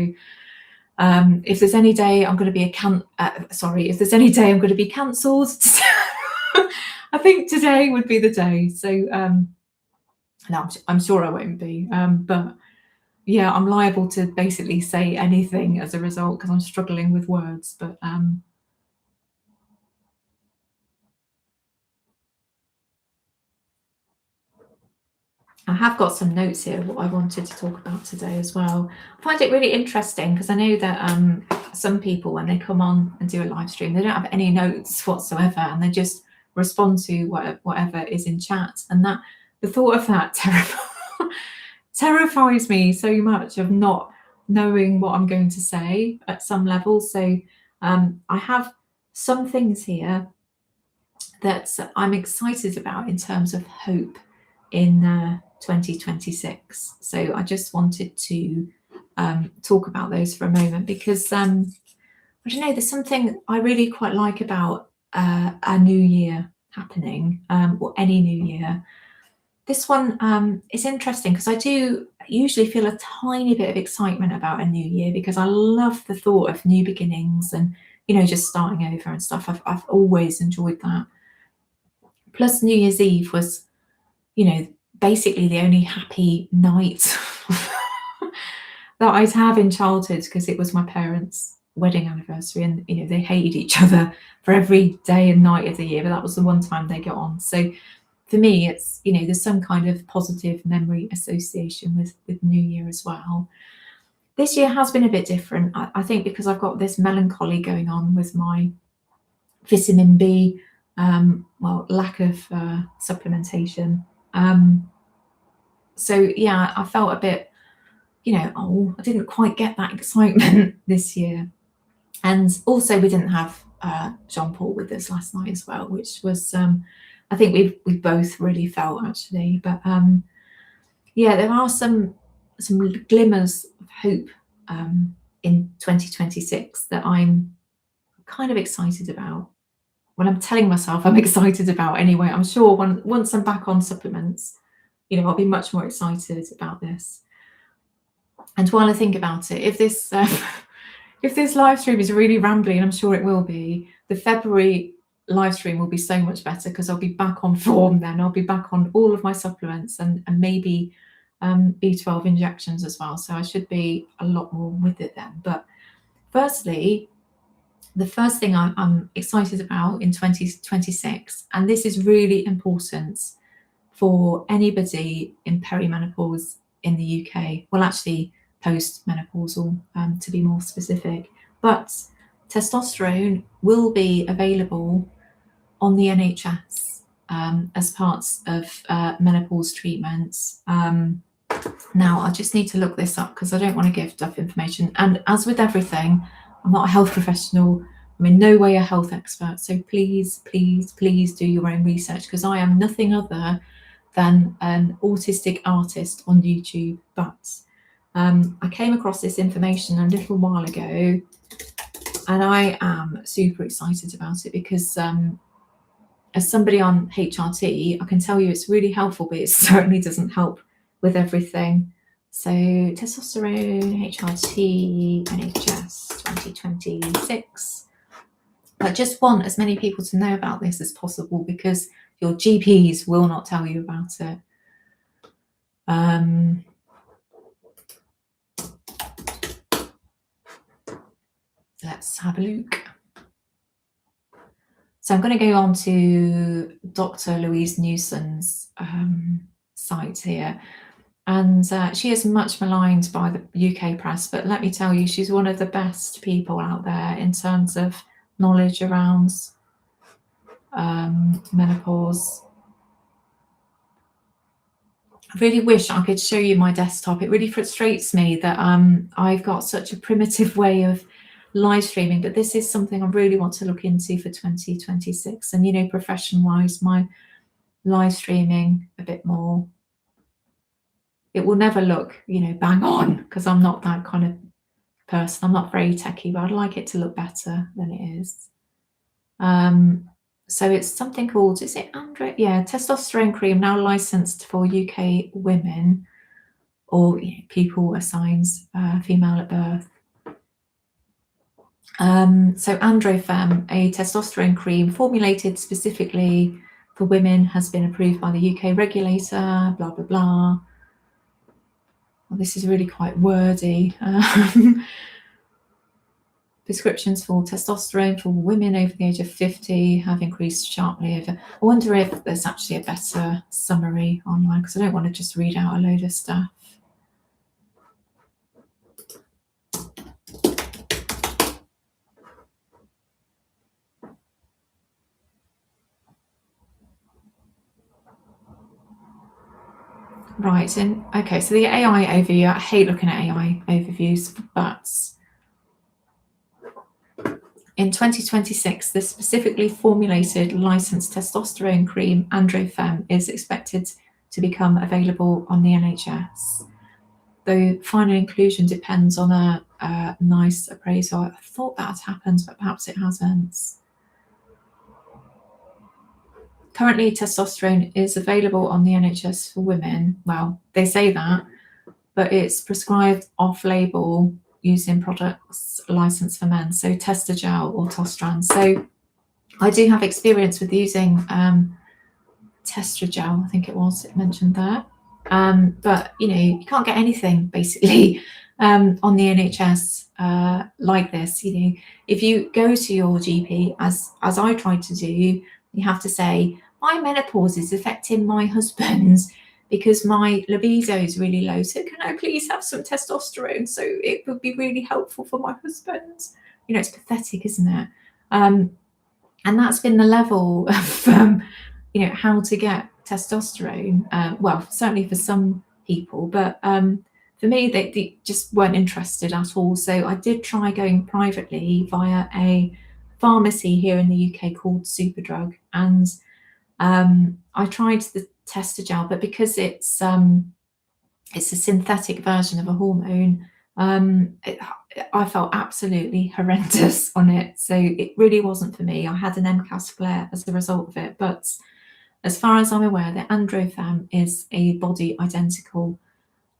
if there's any day I'm going to be if there's any day I'm going to be cancelled, I think today would be the day. So no, I'm sure I won't be. But yeah, I'm liable to basically say anything as a result, because I'm struggling with words. But I have got some notes here what I wanted to talk about today as well. I find it really interesting because I know that some people, when they come on and do a live stream, they don't have any notes whatsoever, and they just respond to whatever is in chat. And that the thought of that terrifies me so much, of not knowing what I'm going to say at some level. So I have some things here that I'm excited about in terms of hope in 2026. So I just wanted to talk about those for a moment, because I don't know, there's something I really quite like about a new year happening, or any new year. This one is interesting because I do usually feel a tiny bit of excitement about a new year, because I love the thought of new beginnings and, just starting over and stuff. I've always enjoyed that. Plus, New Year's Eve was, basically the only happy night that I'd have in childhood, because it was my parents' wedding anniversary, and they hated each other for every day and night of the year, but that was the one time they got on. So for me, it's there's some kind of positive memory association with New Year as well. This year has been a bit different, I think, because I've got this melancholy going on with my vitamin B, lack of supplementation. So yeah, I felt a bit, I didn't quite get that excitement this year. And also, we didn't have Jean Paul with us last night as well, which was, I think we both really felt, actually. But yeah, there are some glimmers of hope in 2026 that I'm kind of excited about. Well, I'm telling myself I'm excited about anyway. I'm sure once I'm back on supplements, I'll be much more excited about this. And while I think about it, if this if this live stream is really rambling, and I'm sure it will be, the February live stream will be so much better, because I'll be back on form then. I'll be back on all of my supplements and maybe B12 injections as well. So I should be a lot more with it then. But firstly, the first thing I'm excited about in 2026, and this is really important for anybody in perimenopause in the UK, well, actually post-menopausal, to be more specific, but testosterone will be available on the NHS as parts of menopause treatments. Now, I just need to look this up because I don't want to give stuff information. And as with everything, I'm not a health professional. I'm in no way a health expert. So please, please, please do your own research, because I am nothing other than an autistic artist on YouTube. But I came across this information a little while ago, and I am super excited about it, because as somebody on HRT, I can tell you it's really helpful, but it certainly doesn't help with everything. So testosterone, HRT, NHS 2026. I just want as many people to know about this as possible, because your GPs will not tell you about it. Let's have a look. So I'm going to go on to Dr. Louise Newson's site here. And she is much maligned by the UK press, but let me tell you, she's one of the best people out there in terms of knowledge around menopause. I really wish I could show you my desktop. It really frustrates me that I've got such a primitive way of live streaming, but this is something I really want to look into for 2026, and professionalize my live streaming a bit more. It will never look bang on, because I'm not that kind of person. I'm not very techy, but I'd like it to look better than it is. So it's something called, is it Andre? Yeah, testosterone cream, now licensed for UK women or people assigned female at birth. So Androfem, a testosterone cream formulated specifically for women, has been approved by the UK regulator, blah, blah, blah. Well, this is really quite wordy. prescriptions for testosterone for women over the age of 50 have increased sharply over. I wonder if there's actually a better summary online, because I don't want to just read out a load of stuff. Right, and okay, so the AI overview, I hate looking at AI overviews, but in 2026, the specifically formulated licensed testosterone cream Androfem is expected to become available on the NHS. Though final inclusion depends on a NICE appraisal. I thought that had happened, but perhaps it hasn't. Currently, testosterone is available on the NHS for women. Well, they say that, but it's prescribed off-label using products licensed for men, so Testagel or Tostran. So I do have experience with using Testragel, I think it was, it mentioned there. But you can't get anything basically on the NHS like this. If you go to your GP, as I tried to do, you have to say, my menopause is affecting my husband's because my libido is really low. So can I please have some testosterone? So it would be really helpful for my husband. It's pathetic, isn't it? And that's been the level of how to get testosterone. Well, certainly for some people, but for me, they just weren't interested at all. So I did try going privately via a pharmacy here in the UK called Superdrug, and I tried the Testagel, but because it's a synthetic version of a hormone, I felt absolutely horrendous on it. So it really wasn't for me. I had an MCAS flare as a result of it. But as far as I'm aware, the Androfem is a body identical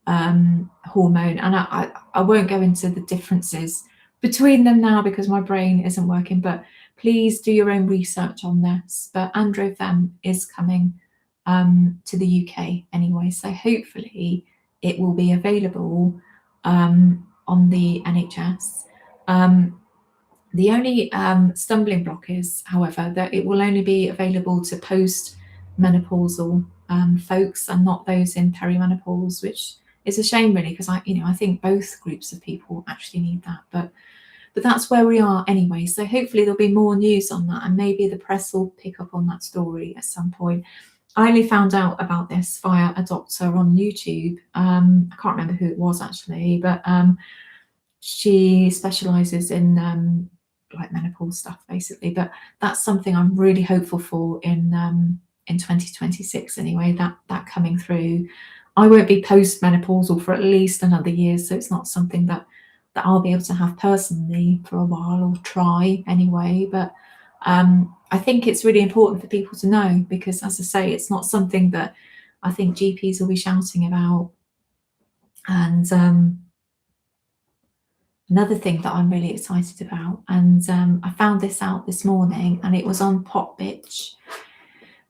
hormone. And I won't go into the differences between them now because my brain isn't working, but please do your own research on this. But Androfem is coming to the UK anyway. So hopefully it will be available on the NHS. The only stumbling block is, however, that it will only be available to post-menopausal folks and not those in perimenopause, which is a shame, really, because I think both groups of people actually need that. But that's where we are anyway. So hopefully there'll be more news on that, and maybe the press will pick up on that story at some point. I only found out about this via a doctor on YouTube. I can't remember who it was actually, but she specialises in like menopause stuff basically. But that's something I'm really hopeful for in 2026 anyway, that coming through. I won't be post-menopausal for at least another year, so it's not something that I'll be able to have personally for a while, or try anyway. But I think it's really important for people to know, because as I say, it's not something that I think GPs will be shouting about. And another thing that I'm really excited about, and I found this out this morning, and it was on Pop Bitch,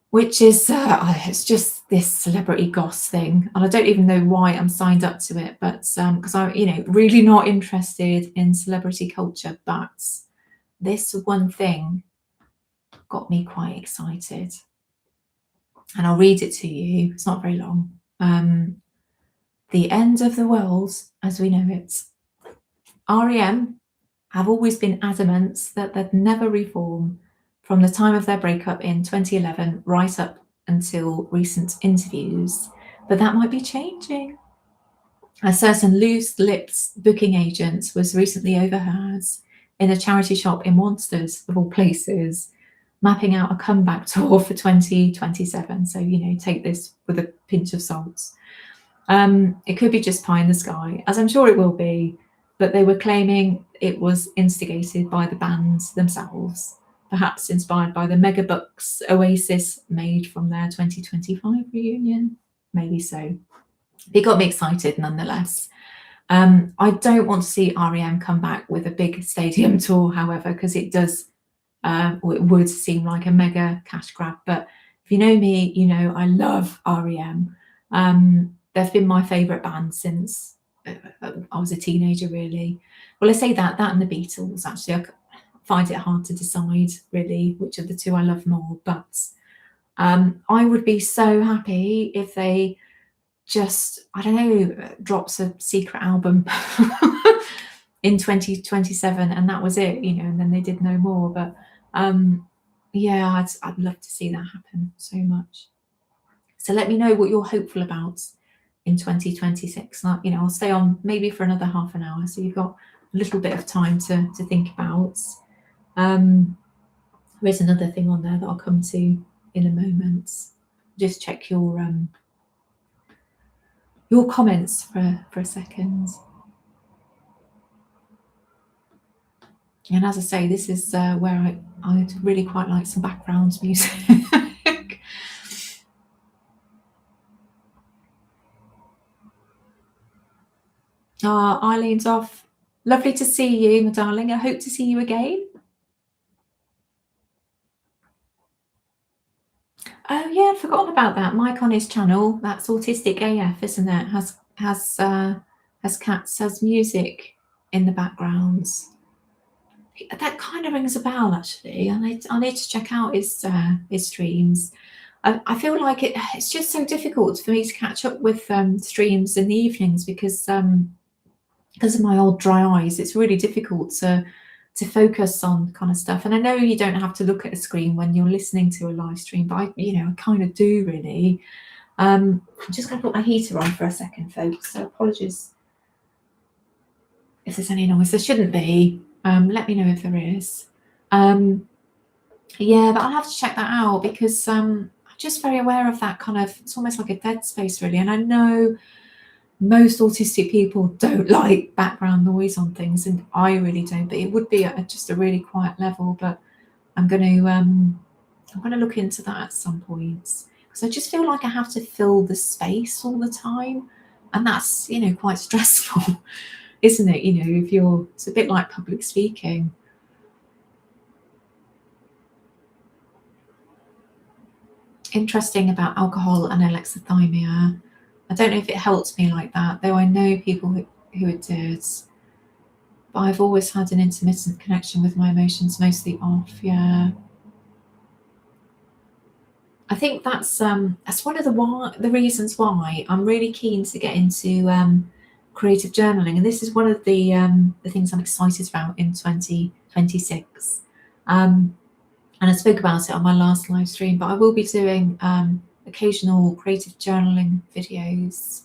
which is it's just this celebrity goss thing, and I don't even know why I'm signed up to it, but because I'm really not interested in celebrity culture, but this one thing got me quite excited, and I'll read it to you. It's not very long. The end of the world as we know it. REM have always been adamant that they'd never reform, from the time of their breakup in 2011 right up until recent interviews, but that might be changing. A certain loose-lipped booking agent was recently overheard in a charity shop in Wanstead, of all places, mapping out a comeback tour for 2027. So, take this with a pinch of salt. It could be just pie in the sky, as I'm sure it will be, but they were claiming it was instigated by the bands themselves, perhaps inspired by the megabucks Oasis made from their 2025 reunion. Maybe so. It got me excited nonetheless. I don't want to see REM come back with a big stadium tour, however, because it does, it would seem like a mega cash grab. But if you know me, I love REM. They've been my favourite band since I was a teenager, really. Well, I say that and the Beatles. Actually, find it hard to decide really which of the two I love more. But I would be so happy if they just, I don't know, drops a secret album in 2027 and that was it, and then they did no more. But yeah, I'd love to see that happen so much. So let me know what you're hopeful about in 2026. I'll stay on maybe for another half an hour, so you've got a little bit of time to think about. There's another thing on there that I'll come to in a moment. Just check your comments for a second. And as I say, this is where I'd really quite like some background music. Eileen's off. Lovely to see you, my darling. I hope to see you again. Oh yeah, I'd forgotten about that. Mike on his channel, that's Autistic AF, isn't it? Has cats, has music in the background. That kind of rings a bell, actually. I need to check out his streams. I feel like it's just so difficult for me to catch up with streams in the evenings because of my old dry eyes. It's really difficult to focus on kind of stuff. And I know you don't have to look at a screen when you're listening to a live stream, but I kind of do really. I'm just going to put my heater on for a second, folks. So apologies if there's any noise. There shouldn't be. Let me know if there is. Yeah, but I'll have to check that out because I'm just very aware of that kind of, it's almost like a dead space really. And I know most autistic people don't like background noise on things, and I really don't, but it would be at just a really quiet level. But I'm going to look into that at some point because I just feel like I have to fill the space all the time, and that's quite stressful, isn't it? If it's a bit like public speaking. Interesting about alcohol and alexithymia. I don't know if it helped me like that, though I know people who it did. But I've always had an intermittent connection with my emotions, mostly off. Yeah. I think that's one of the reasons why I'm really keen to get into creative journaling, and this is one of the things I'm excited about in 2026. And I spoke about it on my last live stream, but I will be doing occasional creative journaling videos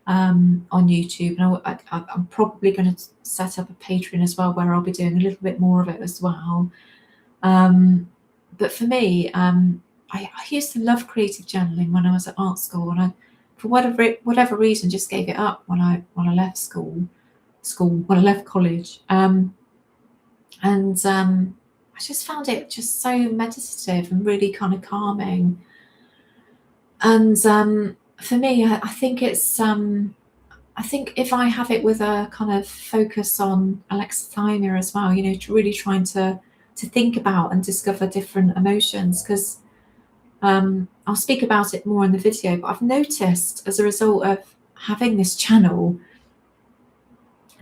on YouTube, and I'm probably going to set up a Patreon as well, where I'll be doing a little bit more of it as well. But for me, I used to love creative journaling when I was at art school, and I, for whatever reason, just gave it up when I left when I left college, and I just found it just so meditative and really kind of calming. And for me, I think it's I think if I have it with a kind of focus on alexithymia as well, really trying to think about and discover different emotions, because I'll speak about it more in the video, but I've noticed as a result of having this channel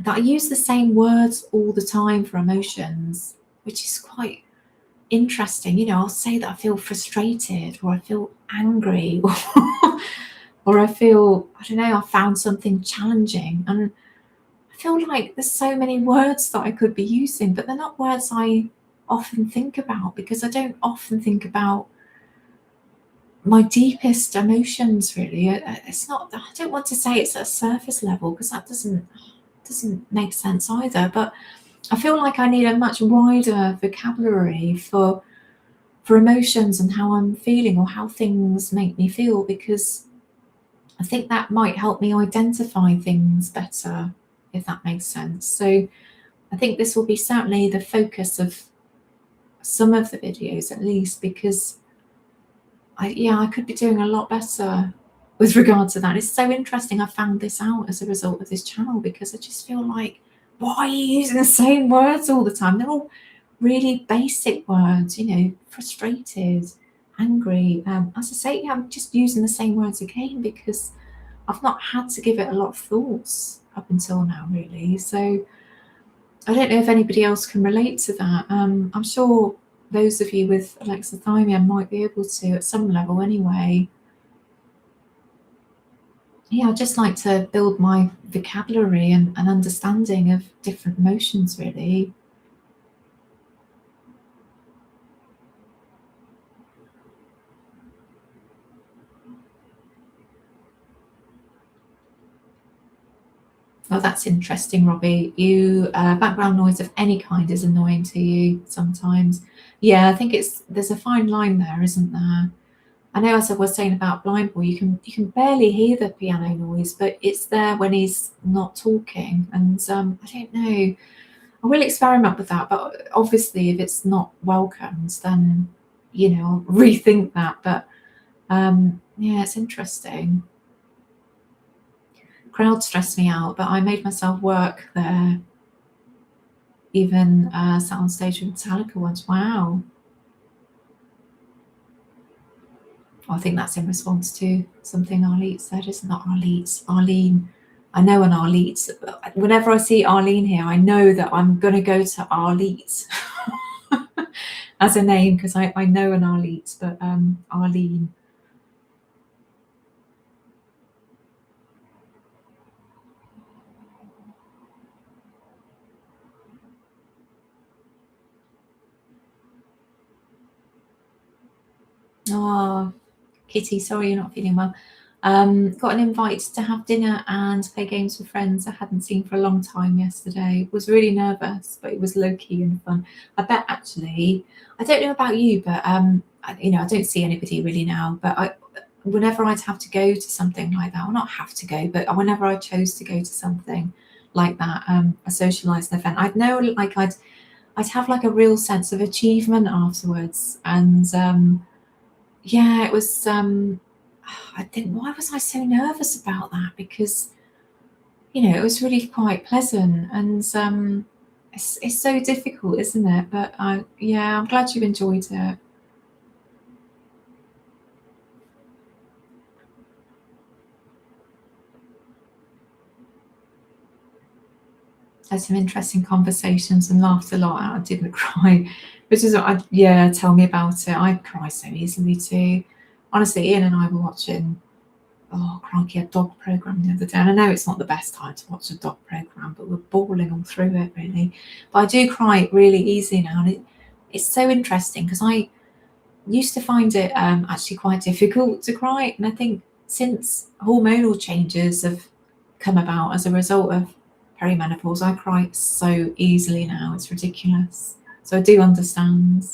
that I use the same words all the time for emotions, which is quite interesting. I'll say that I feel frustrated, or I feel angry, or I feel, I don't know, I found something challenging. And I feel like there's so many words that I could be using, but they're not words I often think about, because I don't often think about my deepest emotions, really. It's not, I don't want to say it's at a surface level, because that doesn't make sense either. But I feel like I need a much wider vocabulary for emotions and how I'm feeling, or how things make me feel, because I think that might help me identify things better, if that makes sense. So I think this will be certainly the focus of some of the videos, at least, because I could be doing a lot better with regard to that. It's so interesting. I found this out as a result of this channel, because I just feel like, why are you using the same words all the time? They're all really basic words, frustrated, angry. As I say, I'm just using the same words again because I've not had to give it a lot of thoughts up until now, really. So I don't know if anybody else can relate to that. I'm sure those of you with alexithymia might be able to at some level anyway. Yeah, I just like to build my vocabulary and understanding of different emotions, really. Oh, that's interesting, Robbie. You background noise of any kind is annoying to you sometimes. Yeah, I think there's a fine line there, isn't there? I know, as I was saying about Blind Boy, you can barely hear the piano noise, but it's there when he's not talking. And I don't know. I will experiment with that, but obviously, if it's not welcomed, then I'll rethink that. But yeah, it's interesting. Crowd stressed me out, but I made myself work there. Even sat on stage with Metallica once. Wow. I think that's in response to something Arlene said. It's not Arlene, it's Arlene. I know an Arlene. Whenever I see Arlene here, I know that I'm going to go to Arlene as a name because I know an Arlene, but Arlene. Oh, Kitty, sorry you're not feeling well. Got an invite to have dinner and play games with friends I hadn't seen for a long time yesterday. Was really nervous, but it was low key and fun. I bet actually, I don't know about you, but I don't see anybody really now. But whenever I'd have to go to something like that, or not have to go, but whenever I chose to go to something like that, a socialised event, I'd know like I'd have like a real sense of achievement afterwards, and yeah, it was. I didn't. Why was I so nervous about that? Because it was really quite pleasant, and it's so difficult, isn't it? But yeah, I'm glad you enjoyed it. Had some interesting conversations and laughed a lot. I didn't cry, which is yeah. Tell me about it. I cry so easily too. Honestly, Ian and I were watching. Oh, crikey, a dog program the other day. And I know it's not the best time to watch a dog program, but we're bawling all through it, really. But I do cry really easy now. And it's so interesting because I used to find it actually quite difficult to cry. And I think since hormonal changes have come about as a result of perimenopause, I cry so easily now. It's ridiculous. So I do understand.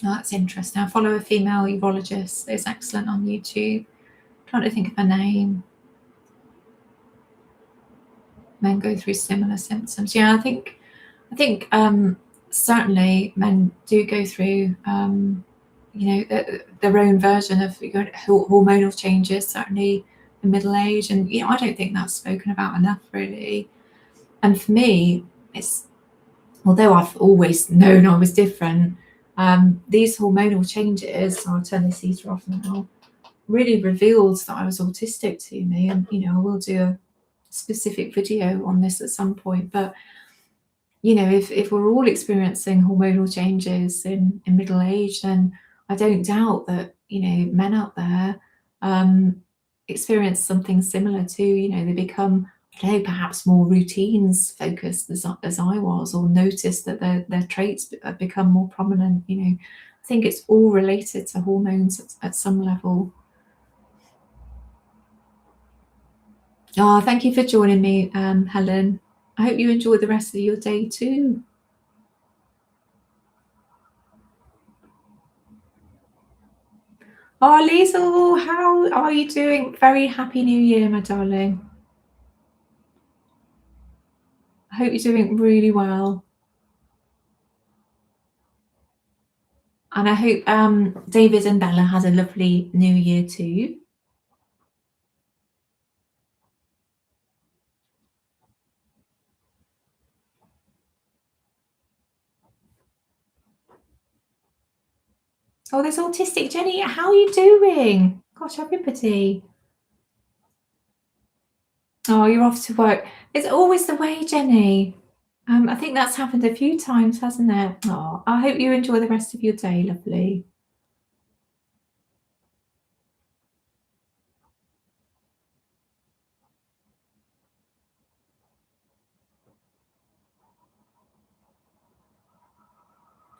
Oh, that's interesting. I follow a female urologist. It's excellent on YouTube. Trying to think of her name. Men go through similar symptoms. Yeah, I think certainly men do go through their own version of hormonal changes. Certainly in middle age, and I don't think that's spoken about enough really. And for me, it's although I've always known I was different. These hormonal changes. I'll turn this heater off now. Really revealed that I was autistic to me, and I will do a specific video on this at some point. But if we're all experiencing hormonal changes in middle age, then I don't doubt that men out there experience something similar too. They become, I don't know, perhaps more routines focused as I was, or notice that their traits become more prominent. I think it's all related to hormones at some level. Oh, thank you for joining me, Helen. I hope you enjoy the rest of your day too. Oh, Liesl, how are you doing? Very happy New Year, my darling. I hope you're doing really well. And I hope David and Bella had a lovely New Year too. Oh, there's Autistic Jenny. How are you doing? Gosh, everybody. Oh, you're off to work. It's always the way, Jenny. I think that's happened a few times, hasn't it? Oh, I hope you enjoy the rest of your day, lovely.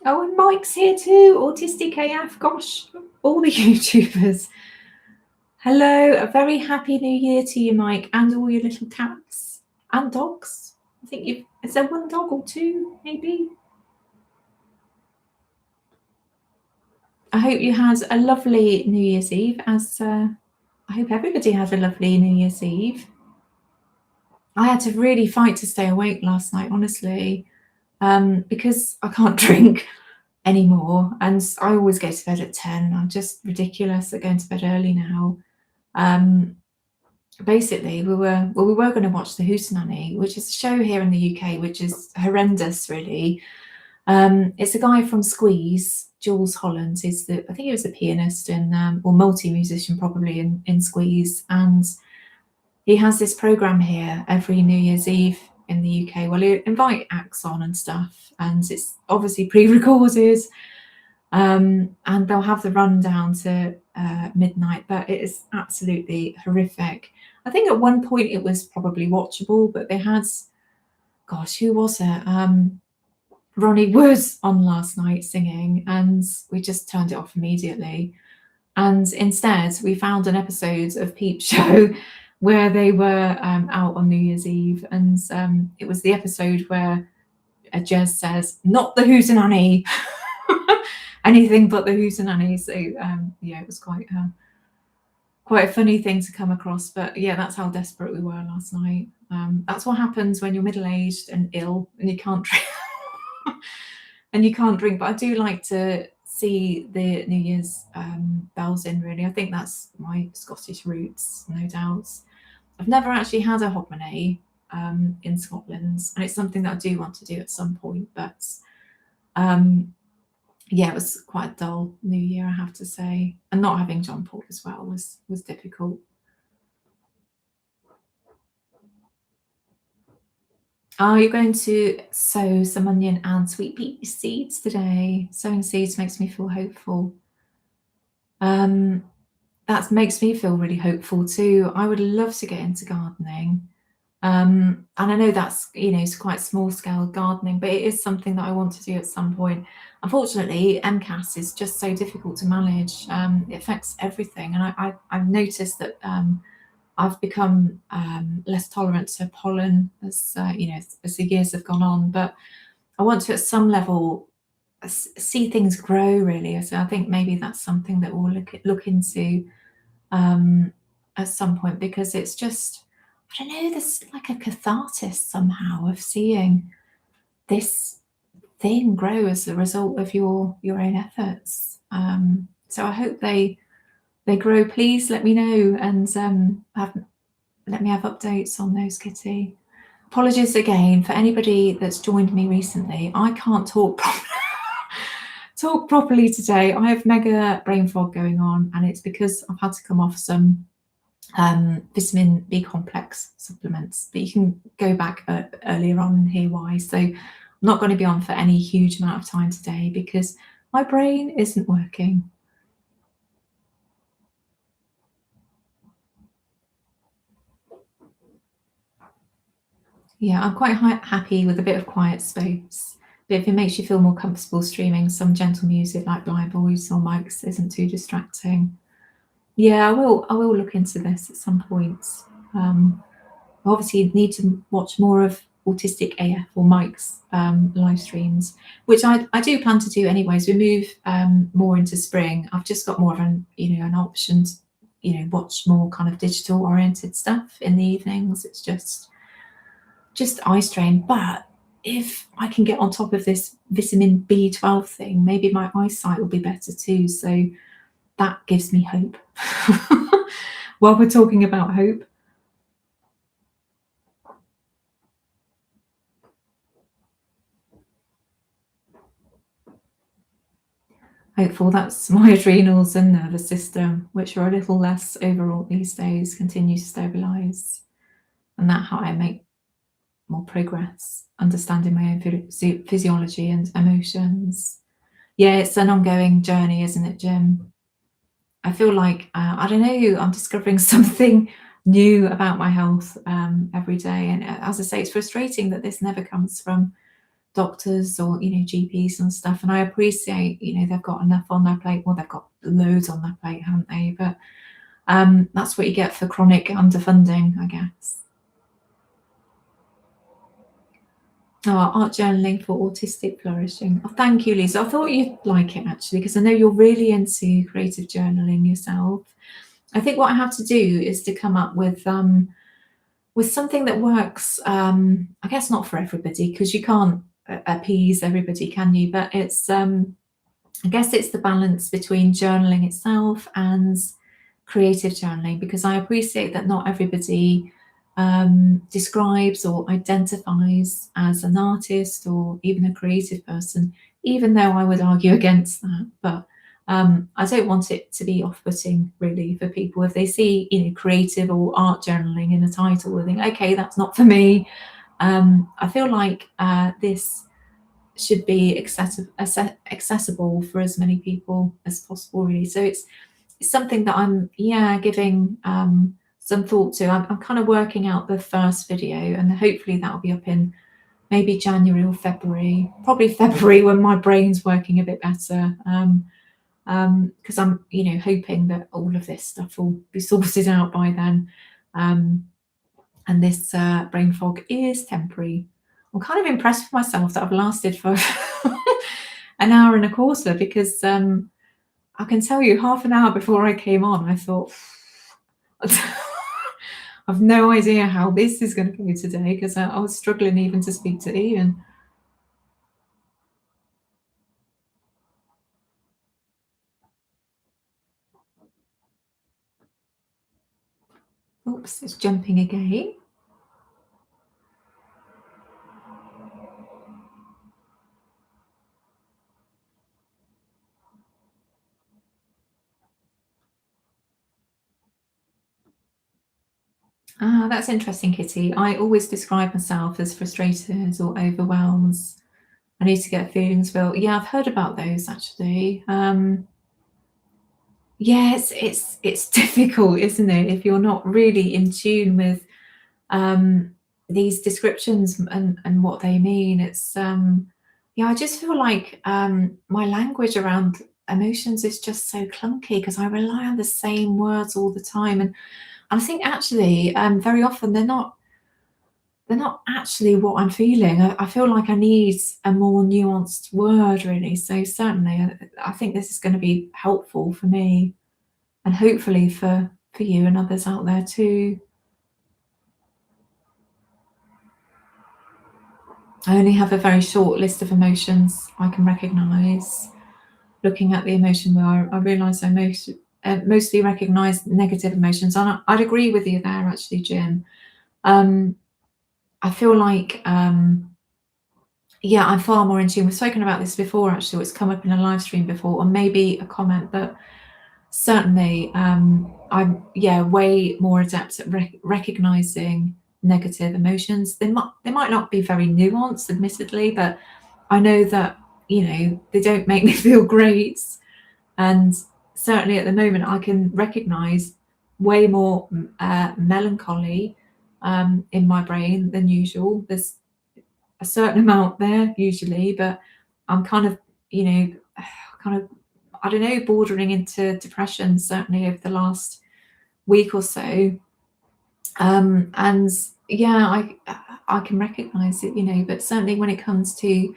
Oh, and Mike's here too. Autistic AF. Gosh, all the YouTubers. Hello, a very happy new year to you, Mike, and all your little cats and dogs. I think you've, is there one dog or two, maybe? I hope you had a lovely New Year's Eve, as I hope everybody had a lovely New Year's Eve. I had to really fight to stay awake last night, honestly, because I can't drink anymore, and I always go to bed at 10. I'm just ridiculous at going to bed early now. Um, Basically, we were going to watch The Hootenanny, which is a show here in the UK, which is horrendous, really. It's a guy from Squeeze, Jules Holland, is the I think he was a pianist and or multi-musician probably in Squeeze, and he has this program here every New Year's Eve in the UK. Well, he invite acts on and stuff, and it's obviously pre-recorded, and they'll have the rundown to midnight, but it is absolutely horrific. I think at one point it was probably watchable, but they had, gosh, who was it? Ronnie was on last night singing, and we just turned it off immediately. And instead, we found an episode of Peep Show where they were out on New Year's Eve, and it was the episode where Jez says, "Not the Hootenanny," anything but the Hootenanny. So yeah, it was quite a funny thing to come across. But yeah, that's how desperate we were last night. That's what happens when you're middle-aged and ill and you can't drink. And you can't drink. But I do like to see the New Year's bells in. Really, I think that's my Scottish roots, no doubt. I've never actually had a hogmanay in Scotland, and it's something that I do want to do at some point. But um, yeah, it was quite a dull New Year, I have to say, and not having John Paul as well was difficult. Oh, you're going to sow some onion and sweet pea seeds today. Sowing seeds makes me feel hopeful. Um, that makes me feel really hopeful too. I would love to get into gardening. And I know that's, it's quite small scale gardening, but it is something that I want to do at some point. Unfortunately, MCAS is just so difficult to manage. It affects everything. And I've noticed that I've become less tolerant to pollen as, as the years have gone on. But I want to, at some level, see things grow really. So I think maybe that's something that we'll look into at some point, because it's just, I don't know, there's like a catharsis somehow of seeing this thing grow as a result of your own efforts. So I hope they grow. Please let me know and let me have updates on those, Kitty. Apologies again for anybody that's joined me recently. I can't talk properly today. I have mega brain fog going on, and it's because I've had to come off some vitamin B complex supplements, but you can go back earlier on and hear why. So I'm not going to be on for any huge amount of time today because my brain isn't working. Yeah, I'm quite happy with a bit of quiet space. But if it makes you feel more comfortable streaming some gentle music like Blind Boys or Mike's isn't too distracting. Yeah, I will look into this at some point. Obviously need to watch more of Autistic AF or Mike's live streams, which I do plan to do anyways. We move more into spring. I've just got more of an option to, watch more kind of digital oriented stuff in the evenings. It's just eye strain. But if I can get on top of this vitamin B12 thing, maybe my eyesight will be better too. So that gives me hope. While we're talking about hope, hopeful that's my adrenals and nervous system, which are a little less overwrought these days, continue to stabilize, and that how I make more progress, understanding my own physiology and emotions. Yeah, it's an ongoing journey, isn't it, Jim? I feel like, I don't know, I'm discovering something new about my health every day. And as I say, it's frustrating that this never comes from doctors or, GPs and stuff. And I appreciate, they've got enough on their plate. Well, they've got loads on their plate, haven't they? But that's what you get for chronic underfunding, I guess. Oh, art journaling for autistic flourishing. Oh, thank you, Lisa. I thought you'd like it actually, because I know you're really into creative journaling yourself. I think what I have to do is to come up with something that works. I guess not for everybody, because you can't appease everybody, can you? But it's I guess it's the balance between journaling itself and creative journaling, because I appreciate that not everybody describes or identifies as an artist or even a creative person, even though I would argue against that. But I don't want it to be off-putting really for people if they see, creative or art journaling in a title. They think, okay, that's not for me. I feel like this should be accessible for as many people as possible, really. So it's something that I'm giving some thought to. I'm kind of working out the first video, and hopefully that'll be up in maybe January or February, probably February when my brain's working a bit better. Because I'm, hoping that all of this stuff will be sorted out by then. And this brain fog is temporary. I'm kind of impressed with myself that I've lasted for an hour and a quarter, because I can tell you half an hour before I came on, I thought, I've no idea how this is going to go today, because I was struggling even to speak to Ian. Oops, it's jumping again. Ah, that's interesting, Kitty. I always describe myself as frustrated or overwhelmed. I need to get feelings felt. Yeah, I've heard about those actually. Yeah, it's difficult, isn't it? If you're not really in tune with these descriptions and what they mean. It's yeah, I just feel like my language around emotions is just so clunky, because I rely on the same words all the time, and I think actually very often they're not actually what I'm feeling. I feel like I need a more nuanced word, really. So certainly, I think this is going to be helpful for me, and hopefully for you and others out there too. I only have a very short list of emotions I can recognise. Looking at the emotion where I realise I mostly recognise negative emotions. And I'd agree with you there, actually, Jim. I feel like, yeah, I'm far more in tune. We've spoken about this before, actually. It's come up in a live stream before, or maybe a comment, but certainly I'm, way more adept at recognising negative emotions. They might not be very nuanced, admittedly, but I know that, they don't make me feel great. And certainly at the moment, I can recognize way more melancholy in my brain than usual. There's a certain amount there usually, but I'm kind of, kind of, I don't know, bordering into depression, certainly over the last week or so. And yeah, I can recognize it, but certainly when it comes to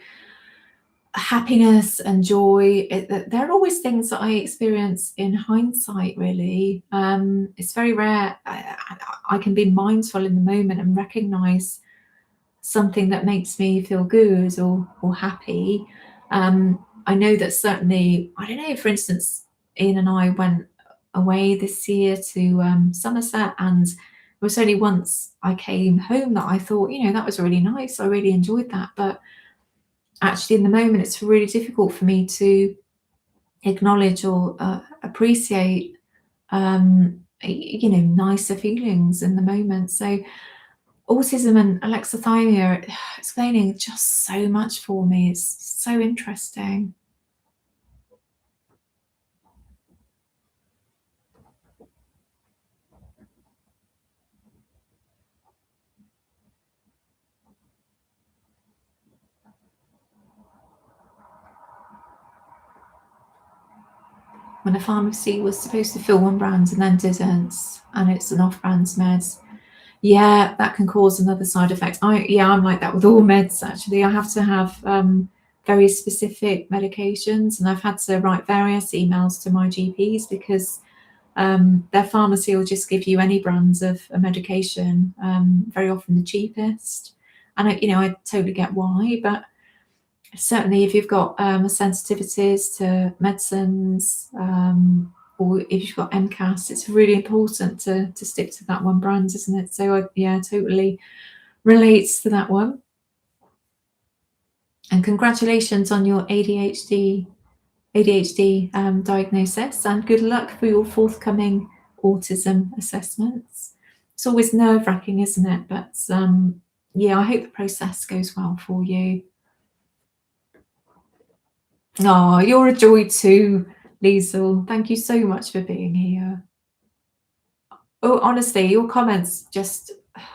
happiness and joy, they're always things that I experience in hindsight, really. It's very rare. I can be mindful in the moment and recognize something that makes me feel good or happy. I know that certainly, I don't know, for instance, Ian and I went away this year to Somerset, and it was only once I came home that I thought, that was really nice. I really enjoyed that. But actually in the moment, it's really difficult for me to acknowledge or appreciate nicer feelings in the moment. So autism and alexithymia are explaining just so much for me. It's so interesting. When a pharmacy was supposed to fill one brand and then didn't, and it's an off-brand meds, yeah, that can cause another side effect. I'm like that with all meds, actually. I have to have very specific medications, and I've had to write various emails to my GPs because their pharmacy will just give you any brands of a medication, very often the cheapest. And I totally get why, but certainly if you've got sensitivities to medicines, or if you've got MCAS, it's really important to stick to that one brand, isn't it? So I totally relates to that one. And congratulations on your ADHD diagnosis, and good luck for your forthcoming autism assessments. It's always nerve-wracking, isn't it? But I hope the process goes well for you. Oh, you're a joy too, Liesl. Thank you so much for being here. Oh, honestly, your comments just,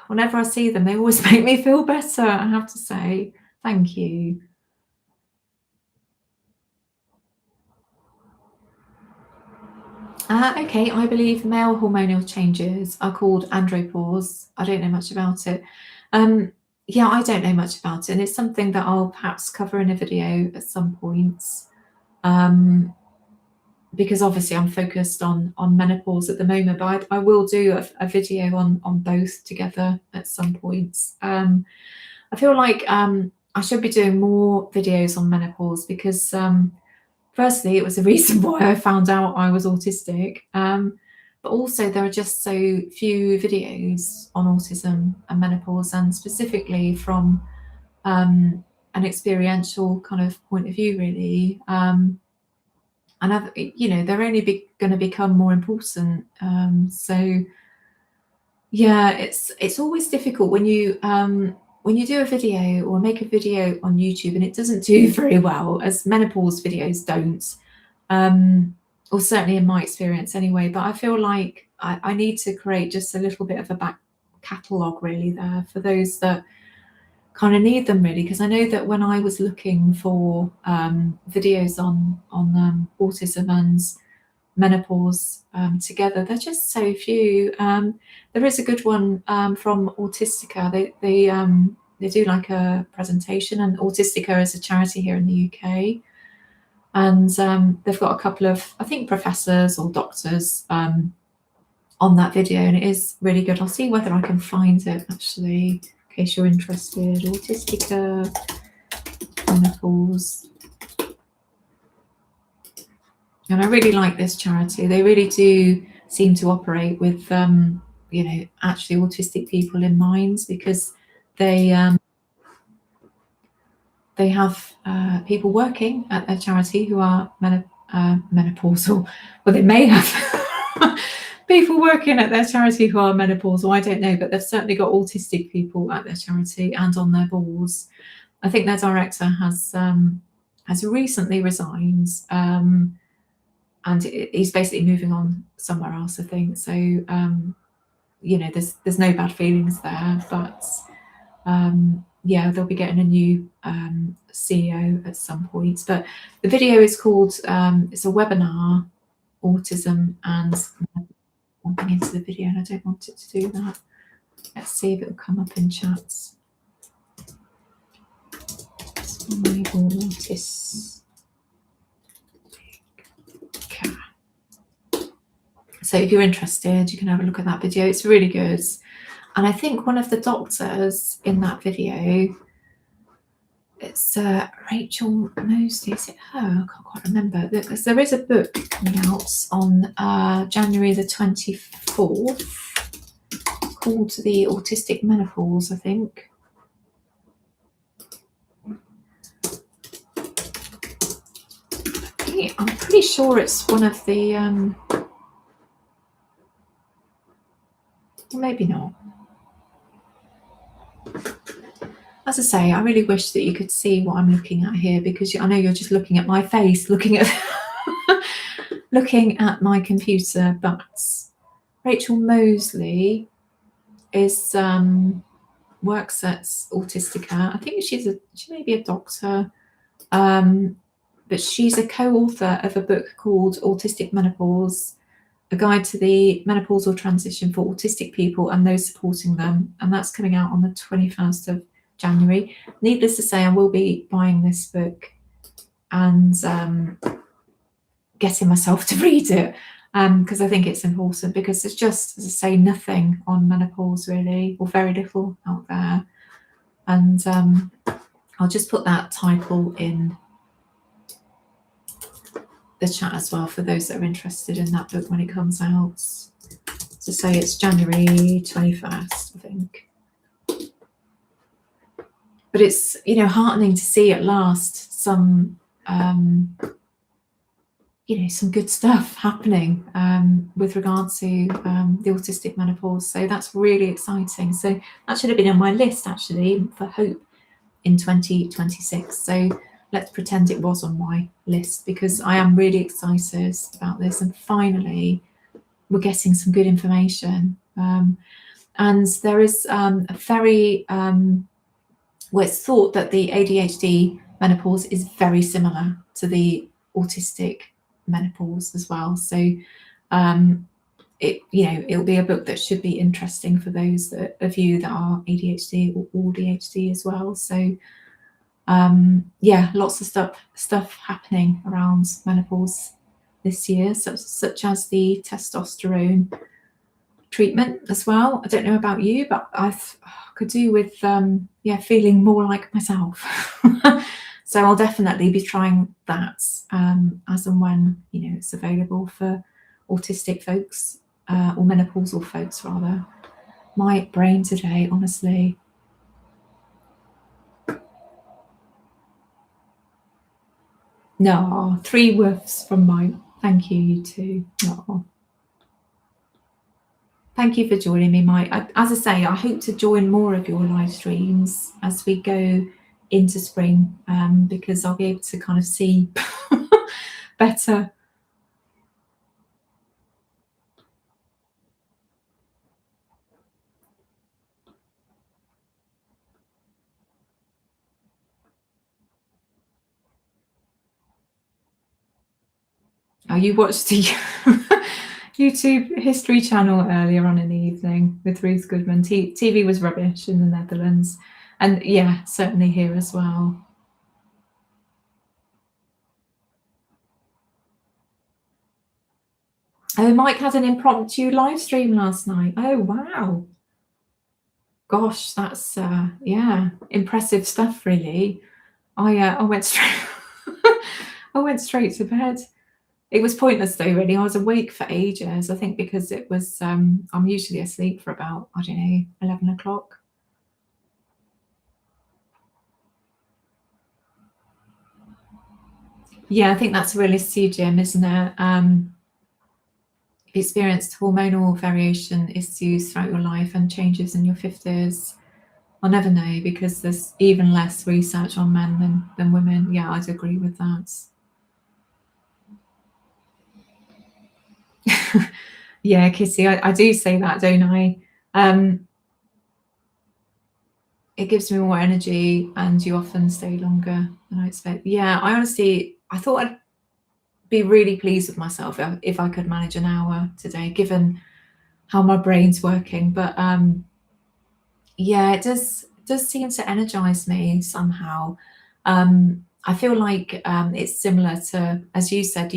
whenever I see them, they always make me feel better, I have to say. Thank you. Okay, I believe male hormonal changes are called andropause. I don't know much about it. I don't know much about it, and it's something that I'll perhaps cover in a video at some point. Because obviously I'm focused on menopause at the moment, but I will do a video on both together at some point. I feel like I should be doing more videos on menopause because firstly, it was the reason why I found out I was autistic. But also there are just so few videos on autism and menopause, and specifically from an experiential kind of point of view, really. And they're only going to become more important. So yeah, it's always difficult when you do a video or make a video on YouTube and it doesn't do very well, as menopause videos don't, or certainly in my experience anyway. But I feel like I need to create just a little bit of a back catalogue really there for those that kind of need them, really, because I know that when I was looking for videos on autism and menopause together, they're just so few. There is a good one from Autistica. They do like a presentation, and Autistica is a charity here in the UK, and they've got a couple of, I think, professors or doctors on that video, and it is really good. I'll see whether I can find it actually, in case you're interested. Autistica menopause. And I really like this charity. They really do seem to operate with, actually autistic people in mind, because they have people working at their charity who are menopausal. Well, they may have people working at their charity who are menopausal. I don't know, but they've certainly got autistic people at their charity and on their boards. I think their director has recently resigned. And he's basically moving on somewhere else, I think. So, there's no bad feelings there, but they'll be getting a new CEO at some point. But the video is called, it's a webinar, autism, and I'm going into the video, and I don't want it to do that. Let's see if it'll come up in chats. So if you're interested, you can have a look at that video. It's really good. And I think one of the doctors in that video, it's Rachel Mosley. Is it her? I can't quite remember. There is a book coming out on January the 24th called The Autistic Menopause, I think. I'm pretty sure it's one of the, maybe not. As I say, I really wish that you could see what I'm looking at here, because I know you're just looking at my face, looking at looking at my computer. But Rachel Mosley is works at Autistica. I think she may be a doctor, but she's a co-author of a book called Autistic Menopause: A Guide to the Menopausal Transition for Autistic People and Those Supporting Them, and that's coming out on the 21st of January. Needless to say, I will be buying this book and getting myself to read it, because I think it's important, because there's just, as I say, nothing on menopause really, or very little out there. And I'll just put that title in the chat as well for those that are interested in that book when it comes out. To say it's January 21st, I think. But it's, heartening to see at last some, some good stuff happening with regard to the autistic menopause. So that's really exciting. So that should have been on my list actually for Hope in 2026. So let's pretend it was on my list, because I am really excited about this. And finally, we're getting some good information. And there is a very, where it's thought that the ADHD menopause is very similar to the autistic menopause as well. So it'll be a book that should be interesting for those of you that are ADHD or ADHD as well. So lots of stuff happening around menopause this year, such as the testosterone treatment as well. I don't know about you, but I could do with feeling more like myself. So I'll definitely be trying that as and when it's available for autistic folks, or menopausal folks rather. My brain today, honestly. No, 3 woofs from mine. Thank you, you two. No. Thank you for joining me, Mike. As I say, I hope to join more of your live streams as we go into spring, because I'll be able to kind of see better. Oh, you watched the YouTube History Channel earlier on in the evening with Ruth Goodman. TV was rubbish in the Netherlands, and yeah, certainly here as well. Oh, Mike had an impromptu live stream last night. Oh, wow. Gosh, that's impressive stuff, really. I went straight I went straight to bed. It was pointless though, really. I was awake for ages, I think, because it was I'm usually asleep for about, 11 o'clock. Yeah, I think that's a real issue, Jim, isn't it? Experienced hormonal variation issues throughout your life and changes in your 50s. I'll never know, because there's even less research on men than women. Yeah, I'd agree with that. Yeah, Kitty, I do say that, don't I? It gives me more energy, and you often stay longer than I expect. Yeah, I thought I'd be really pleased with myself if I could manage an hour today, given how my brain's working. But it does seem to energize me somehow. I feel like it's similar to, as you said,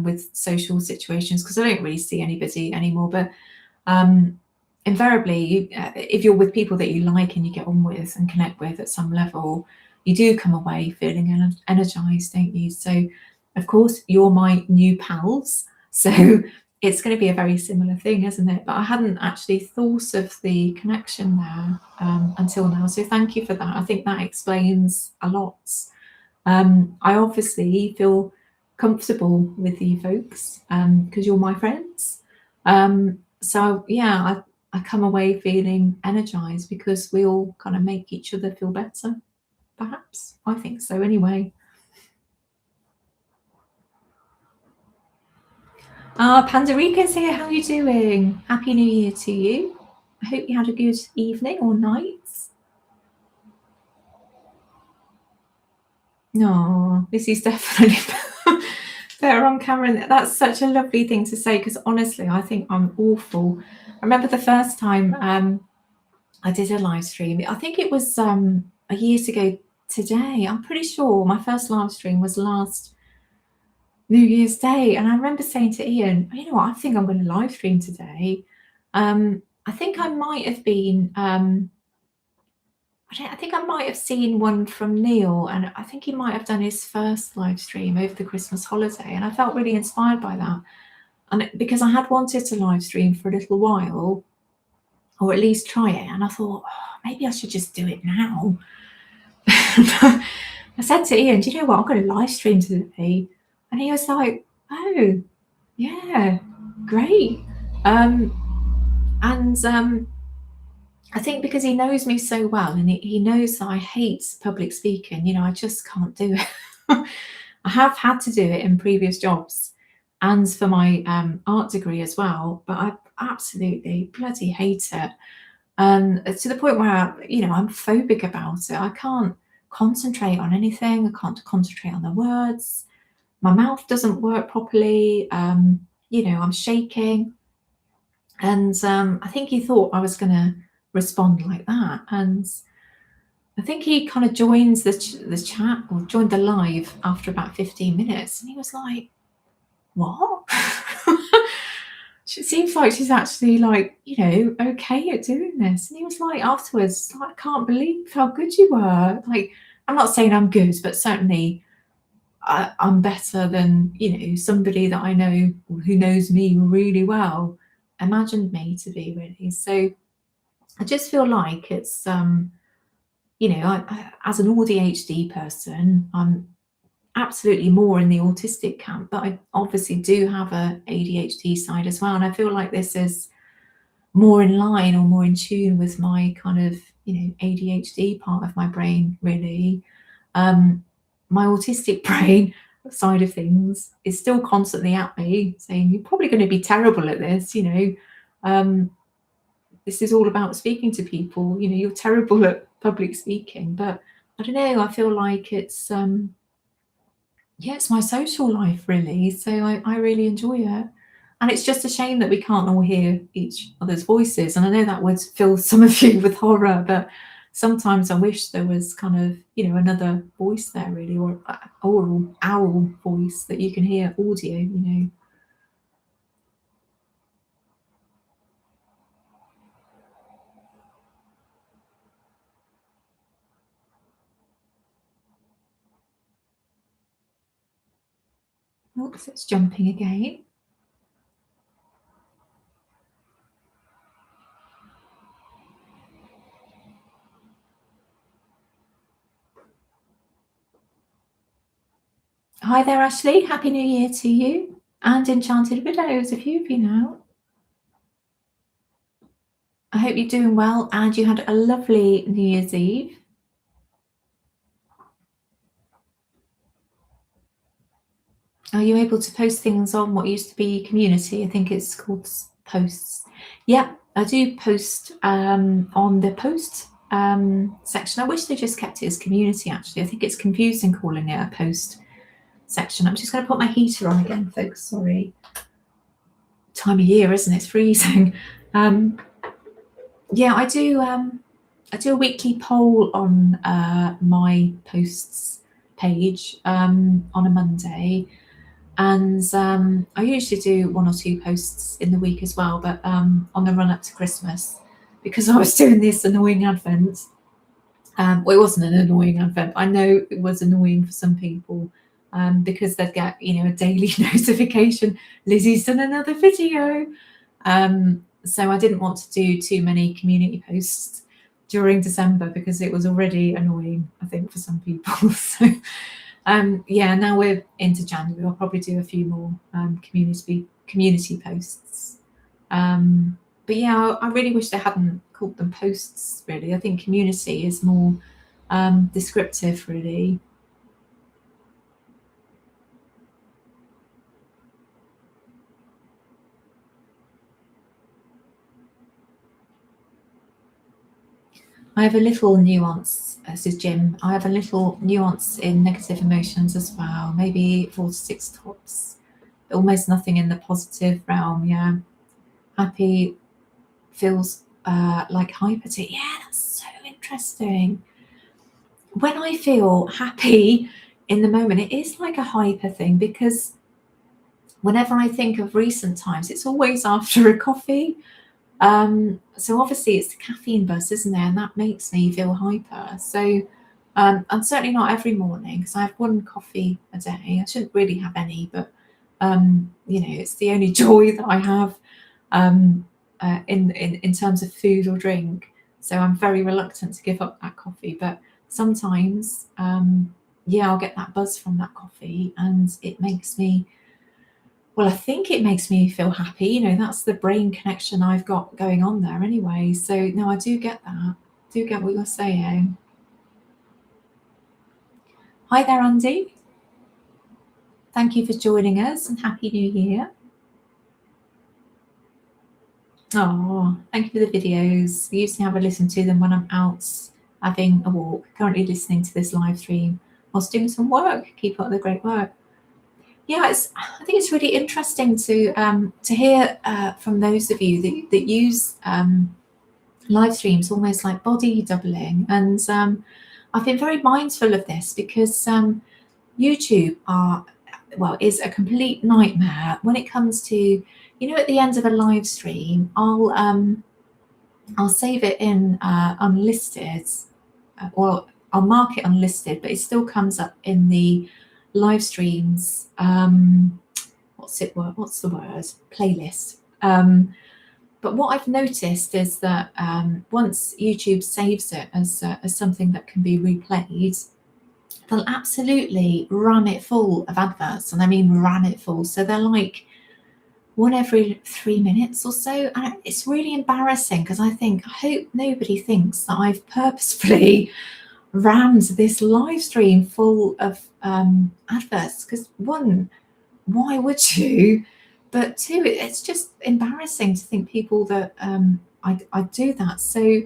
with social situations, because I don't really see anybody anymore. But invariably, if you're with people that you like and you get on with and connect with at some level, you do come away feeling energized, don't you? So, of course, you're my new pals. So it's going to be a very similar thing, isn't it? But I hadn't actually thought of the connection there until now. So thank you for that. I think that explains a lot. I obviously feel comfortable with you folks because you're my friends. So yeah, I come away feeling energized because we all kind of make each other feel better. Perhaps I think so. Anyway, Panda Rica's here. How are you doing? Happy New Year to you. I hope you had a good evening or night. No, this is definitely better on camera. And that's such a lovely thing to say because honestly, I think I'm awful. I remember the first time I did a live stream. I think it was a years ago today. I'm pretty sure my first live stream was last New Year's Day, and I remember saying to Ian, "You know what? I think I'm going to live stream today." I think I might have been. I think I might have seen one from Neil, and I think he might have done his first live stream over the Christmas holiday, and I felt really inspired by that. And because I had wanted to live stream for a little while, or at least try it, and I thought, oh, maybe I should just do it now. I said to Ian, "Do you know what? I'm going to live stream today," and he was like, "Oh, yeah, great." And I think because he knows me so well and he knows that I hate public speaking, I just can't do it. I have had to do it in previous jobs and for my art degree as well, but I absolutely bloody hate it. And to the point where, I'm phobic about it. I can't concentrate on anything. I can't concentrate on the words. My mouth doesn't work properly. I'm shaking. And I think he thought I was going to respond like that. And I think he kind of joins the chat or joined the live after about 15 minutes. And he was like, what? It seems like she's actually like, okay at doing this. And he was like afterwards, like, I can't believe how good you were. Like, I'm not saying I'm good, but certainly I'm better than, somebody that I know who knows me really well imagined me to be, really. So I just feel like it's, as an ADHD person, I'm absolutely more in the autistic camp, but I obviously do have a ADHD side as well. And I feel like this is more in line or more in tune with my kind of, ADHD part of my brain, really. My autistic brain side of things is still constantly at me saying, you're probably going to be terrible at this, this is all about speaking to people, you're terrible at public speaking. But I don't know, I feel like it's it's my social life, really. So I really enjoy it. And it's just a shame that we can't all hear each other's voices. And I know that would fill some of you with horror, but sometimes I wish there was kind of, another voice there, really, or oral voice that you can hear audio. Oops, it's jumping again. Hi there, Ashley. Happy New Year to you. And Enchanted Widows, a few of you now. I hope you're doing well and you had a lovely New Year's Eve. Are you able to post things on what used to be community? I think it's called posts. Yeah, I do post on the post section. I wish they just kept it as community, actually. I think it's confusing calling it a post section. I'm just going to put my heater on again, folks. Sorry. Time of year, isn't it? It's freezing. Yeah, I do a weekly poll on my posts page on a Monday. And I usually do one or two posts in the week as well, but on the run up to Christmas, because I was doing this annoying advent. Well, it wasn't an annoying advent. I know it was annoying for some people because they'd get, a daily notification, Lizzie's done another video. So I didn't want to do too many community posts during December because it was already annoying, I think, for some people. So Yeah, now we're into January, I'll probably do a few more community posts. But yeah, I really wish they hadn't called them posts, really. I think community is more descriptive, really. I have a little nuance, says Jim. I have a little nuance in negative emotions as well, maybe 4 to 6 tops. Almost nothing in the positive realm. Yeah, happy feels like hyper. Yeah, that's so interesting. When I feel happy in the moment, it is like a hyper thing, because whenever I think of recent times, it's always after a coffee. So obviously it's the caffeine buzz, isn't there? And that makes me feel hyper. So and certainly not every morning, because I have one coffee a day. I shouldn't really have any, but it's the only joy that I have in terms of food or drink. So I'm very reluctant to give up that coffee. But sometimes, yeah, I'll get that buzz from that coffee, and it makes me, well, I think it makes me feel happy. That's the brain connection I've got going on there anyway. So no, I do get that. Do get what you're saying. Hi there, Andy. Thank you for joining us, and Happy New Year. Oh, thank you for the videos. I usually have a listen to them when I'm out having a walk. Currently listening to this live stream whilst doing some work. Keep up the great work. Yeah, I think it's really interesting to hear from those of you that use live streams almost like body doubling. And I've been very mindful of this, because YouTube is a complete nightmare when it comes to, at the end of a live stream, I'll save it in unlisted, or I'll mark it unlisted, but it still comes up in the live streams. What's the word? Playlist. But what I've noticed is that once YouTube saves it as something that can be replayed, they'll absolutely ram it full of adverts, and I mean ram it full. So they're like one every 3 minutes or so, and it's really embarrassing, because I hope nobody thinks that I've purposefully rammed this live stream full of adverts, because one, why would you? But two, it's just embarrassing to think people that I do that. So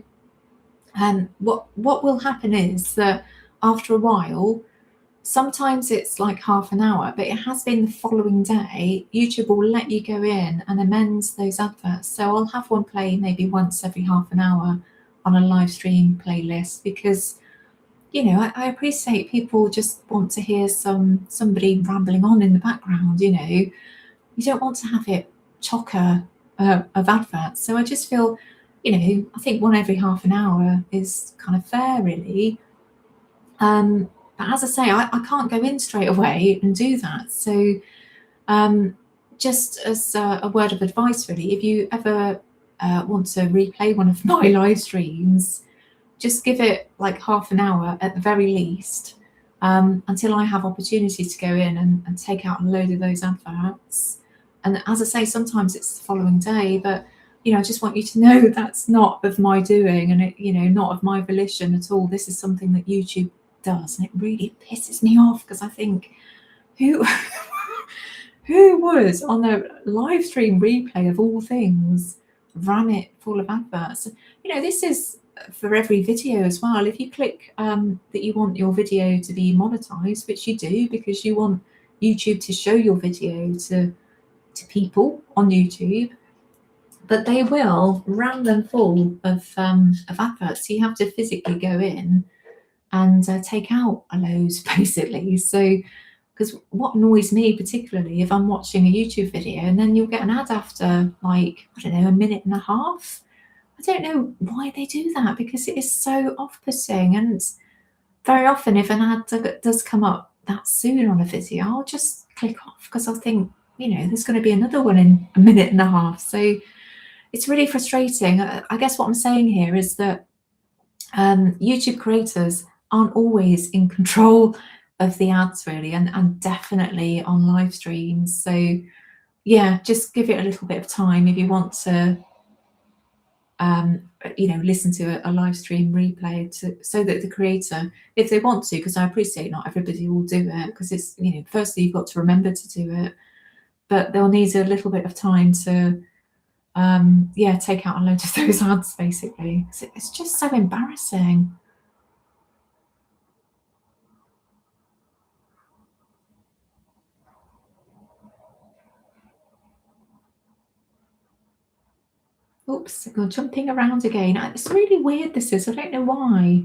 what will happen is that after a while, sometimes it's like half an hour, but it has been the following day, YouTube will let you go in and amend those adverts. So I'll have one play maybe once every half an hour on a live stream playlist, because I appreciate people just want to hear somebody rambling on in the background. You don't want to have it chocker of adverts. So I just feel, I think one every half an hour is kind of fair, really. But as I say, I can't go in straight away and do that. So just as a word of advice, really, if you ever want to replay one of my live streams, just give it like half an hour at the very least, until I have opportunity to go in and take out a load of those adverts. And as I say, sometimes it's the following day, but I just want you to know that's not of my doing, and not of my volition at all. This is something that YouTube does, and it really pisses me off, because I think, who who would, on a live stream replay of all things, ram it full of adverts? This is for every video as well. If you click that you want your video to be monetized, which you do because you want YouTube to show your video to people on YouTube, but they will ram them full of adverts. So you have to physically go in and take out a load, basically. So, because what annoys me particularly, if I'm watching a YouTube video and then you'll get an ad after, like, I don't know, a minute and a half. I don't know why they do that, because it is so off-putting. And very often, if an ad does come up that soon on a video, I'll just click off, because I'll think, there's going to be another one in a minute and a half. So it's really frustrating. I guess what I'm saying here is that YouTube creators aren't always in control of the ads really, and definitely on live streams. So yeah, just give it a little bit of time if you want to listen to a live stream replay so that the creator, if they want to, because I appreciate not everybody will do it, because it's, firstly you've got to remember to do it, but they'll need a little bit of time to take out a load of those ads basically. It's just so embarrassing. Oops, I'm jumping around again. It's really weird, this is. I don't know why.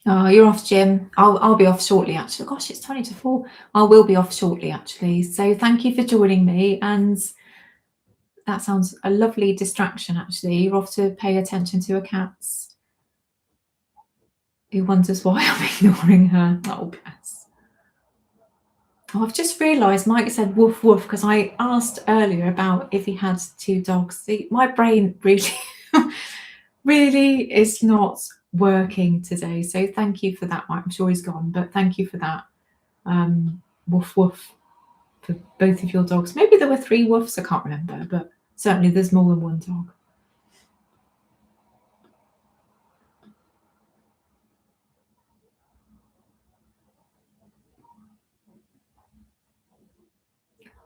Oh, you're off, Jim. I'll be off shortly, actually. Gosh, it's 20 to 4. I will be off shortly, actually. So thank you for joining me. And that sounds a lovely distraction, actually. You're off to pay attention to a cat who wonders why I'm ignoring her. Oh, bless. Oh, I've just realised Mike said woof woof because I asked earlier about if he had two dogs. See, my brain really, really is not working today. So thank you for that, Mike. I'm sure he's gone, but thank you for that. Woof woof for both of your dogs. Maybe there were 3 woofs, I can't remember, but certainly there's more than one dog.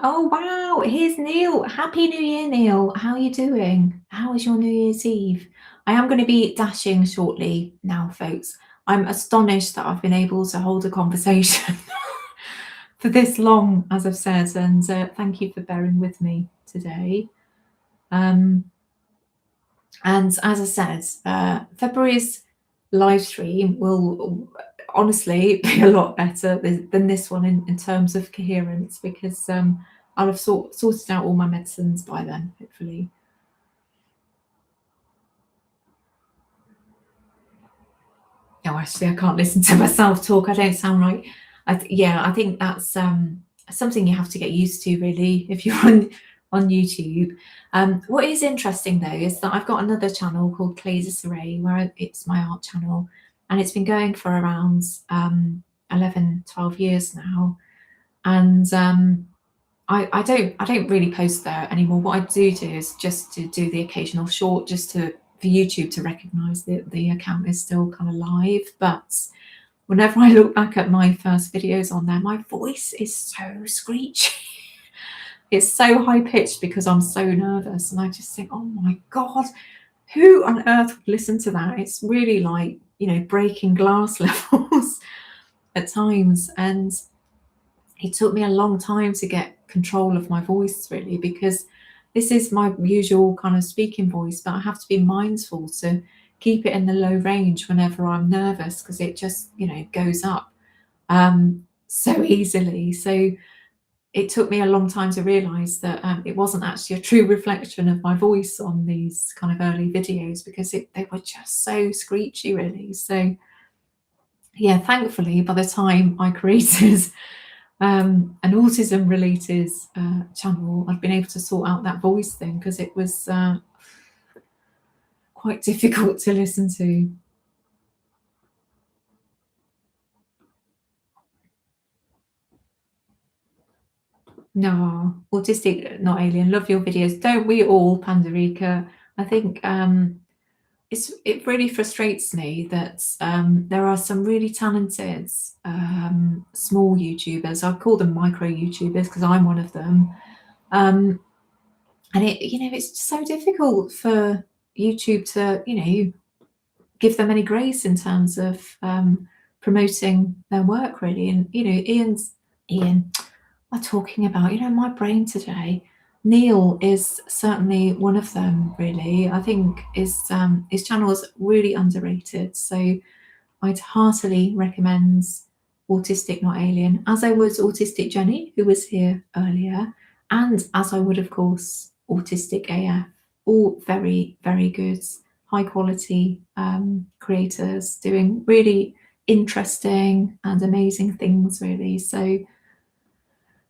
Oh wow, here's Neil. Happy New Year, Neil. How are you doing? How was your New Year's Eve? I am going to be dashing shortly now, folks. I'm astonished that I've been able to hold a conversation for this long, as I've said, and thank you for bearing with me today. And as I said, February's live stream will honestly be a lot better than this one in terms of coherence, because I'll have sorted out all my medicines by then, hopefully. No, actually, I can't listen to myself talk. I don't sound right. I think that's something you have to get used to, really, if you're on YouTube. What is interesting, though, is that I've got another channel called Clay's Disarray, where it's my art channel, and it's been going for around 11, 12 years now. And I don't really post there anymore. What I do is just to do the occasional short, just for YouTube to recognise that the account is still kind of live. But whenever I look back at my first videos on there, my voice is so screechy. It's so high pitched because I'm so nervous, and I just think, oh my God, who on earth would listen to that? It's really like, breaking glass levels at times. And it took me a long time to get control of my voice, really, because this is my usual kind of speaking voice, but I have to be mindful to keep it in the low range whenever I'm nervous, because it just, goes up so easily. So it took me a long time to realize that it wasn't actually a true reflection of my voice on these kind of early videos, because they were just so screechy, really. So yeah, thankfully, by the time I created an autism related channel, I've been able to sort out that voice thing, because it was quite difficult to listen to. No, autistic, not alien. Love your videos. Don't we all, Pandarica? I think it really frustrates me that there are some really talented small YouTubers. I call them micro YouTubers because I'm one of them. And it's so difficult for YouTube to, give them any grace in terms of promoting their work, really. And Ian, we're talking about, my brain today. Neil is certainly one of them, really. I think his channel is really underrated. So I'd heartily recommend Autistic Not Alien, as I would Autistic Jenny, who was here earlier, and as I would, of course, Autistic AF. All very, very good, high quality creators doing really interesting and amazing things, really. So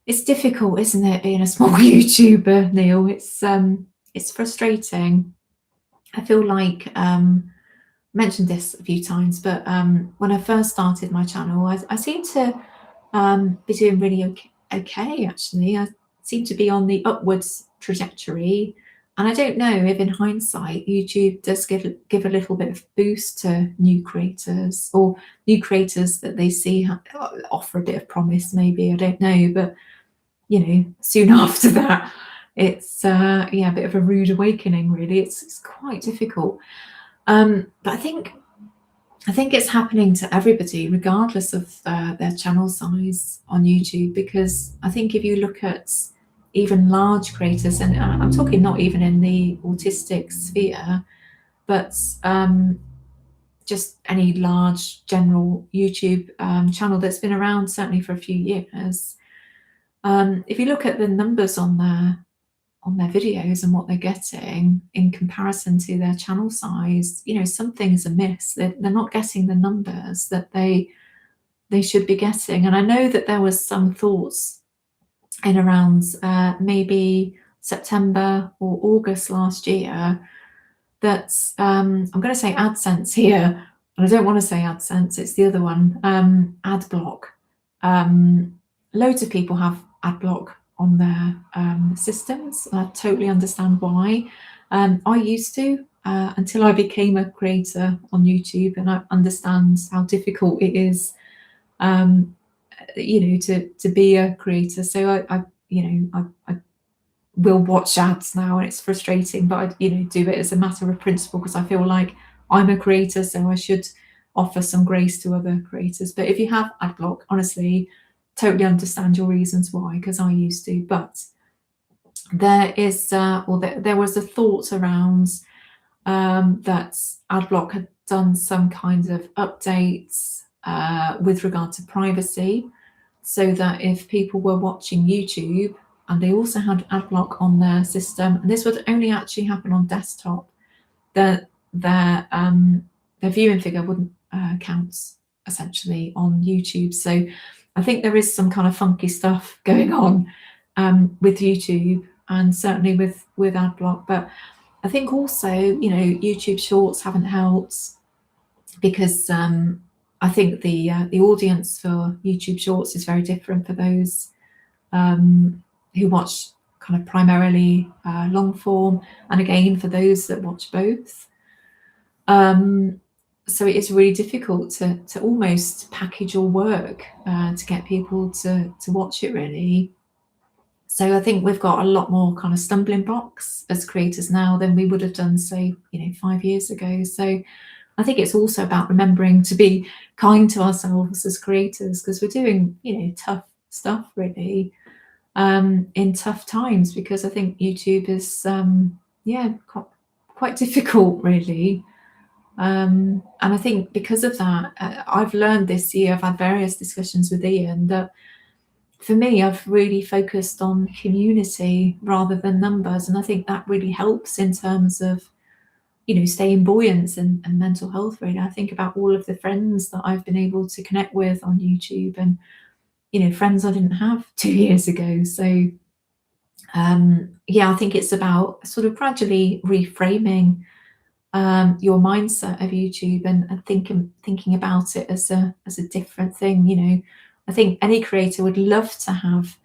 It's difficult, isn't it, being a small YouTuber, Neil? It's frustrating. I feel like mentioned this a few times, but when I first started my channel, I seem to be doing really okay, actually. I seem to be on the upwards trajectory. And I don't know if in hindsight, YouTube does give a little bit of boost to new creators, or new creators that they see offer a bit of promise, maybe. I don't know. But, soon after that, it's, yeah, a bit of a rude awakening, really. It's quite difficult. But I think it's happening to everybody, regardless of their channel size on YouTube, because I think if you look at even large creators, and I'm talking not even in the autistic sphere, but just any large general YouTube channel that's been around certainly for a few years. If you look at the numbers on their videos and what they're getting in comparison to their channel size, something's amiss. They're not getting the numbers that they should be getting. And I know that there was some thoughts in around maybe September or August last year that I'm going to say AdSense here, and I don't want to say AdSense, it's the other one, ad block. Loads of people have ad block on their systems. I totally understand why. I used to until I became a creator on YouTube, and I understand how difficult it is, to be a creator. So I will watch ads now, and it's frustrating, but I do it as a matter of principle, because I feel like I'm a creator, so I should offer some grace to other creators. But if you have ad block, honestly, totally understand your reasons why, because I used to. But there is, there was a thought around that Adblock had done some kind of updates with regard to privacy, so that if people were watching YouTube and they also had Adblock on their system, and this would only actually happen on desktop, that their viewing figure wouldn't count essentially on YouTube. So I think there is some kind of funky stuff going on with YouTube, and certainly with Adblock. But I think also, YouTube Shorts haven't helped, because I think the audience for YouTube Shorts is very different for those who watch kind of primarily long form, and again for those that watch both. So it is really difficult to almost package your work to get people to watch it, really. So I think we've got a lot more kind of stumbling blocks as creators now than we would have done, say, 5 years ago. So I think it's also about remembering to be kind to ourselves as creators, because we're doing, tough stuff, really, in tough times, because I think YouTube is, quite difficult, really. And I think because of that, I've learned this year, I've had various discussions with Ian, that for me, I've really focused on community rather than numbers. And I think that really helps in terms of, staying buoyant and mental health, really. I think about all of the friends that I've been able to connect with on YouTube, and, friends I didn't have 2 years ago. So, I think it's about sort of gradually reframing your mindset of YouTube, and thinking about it as a different thing. I think any creator would love to have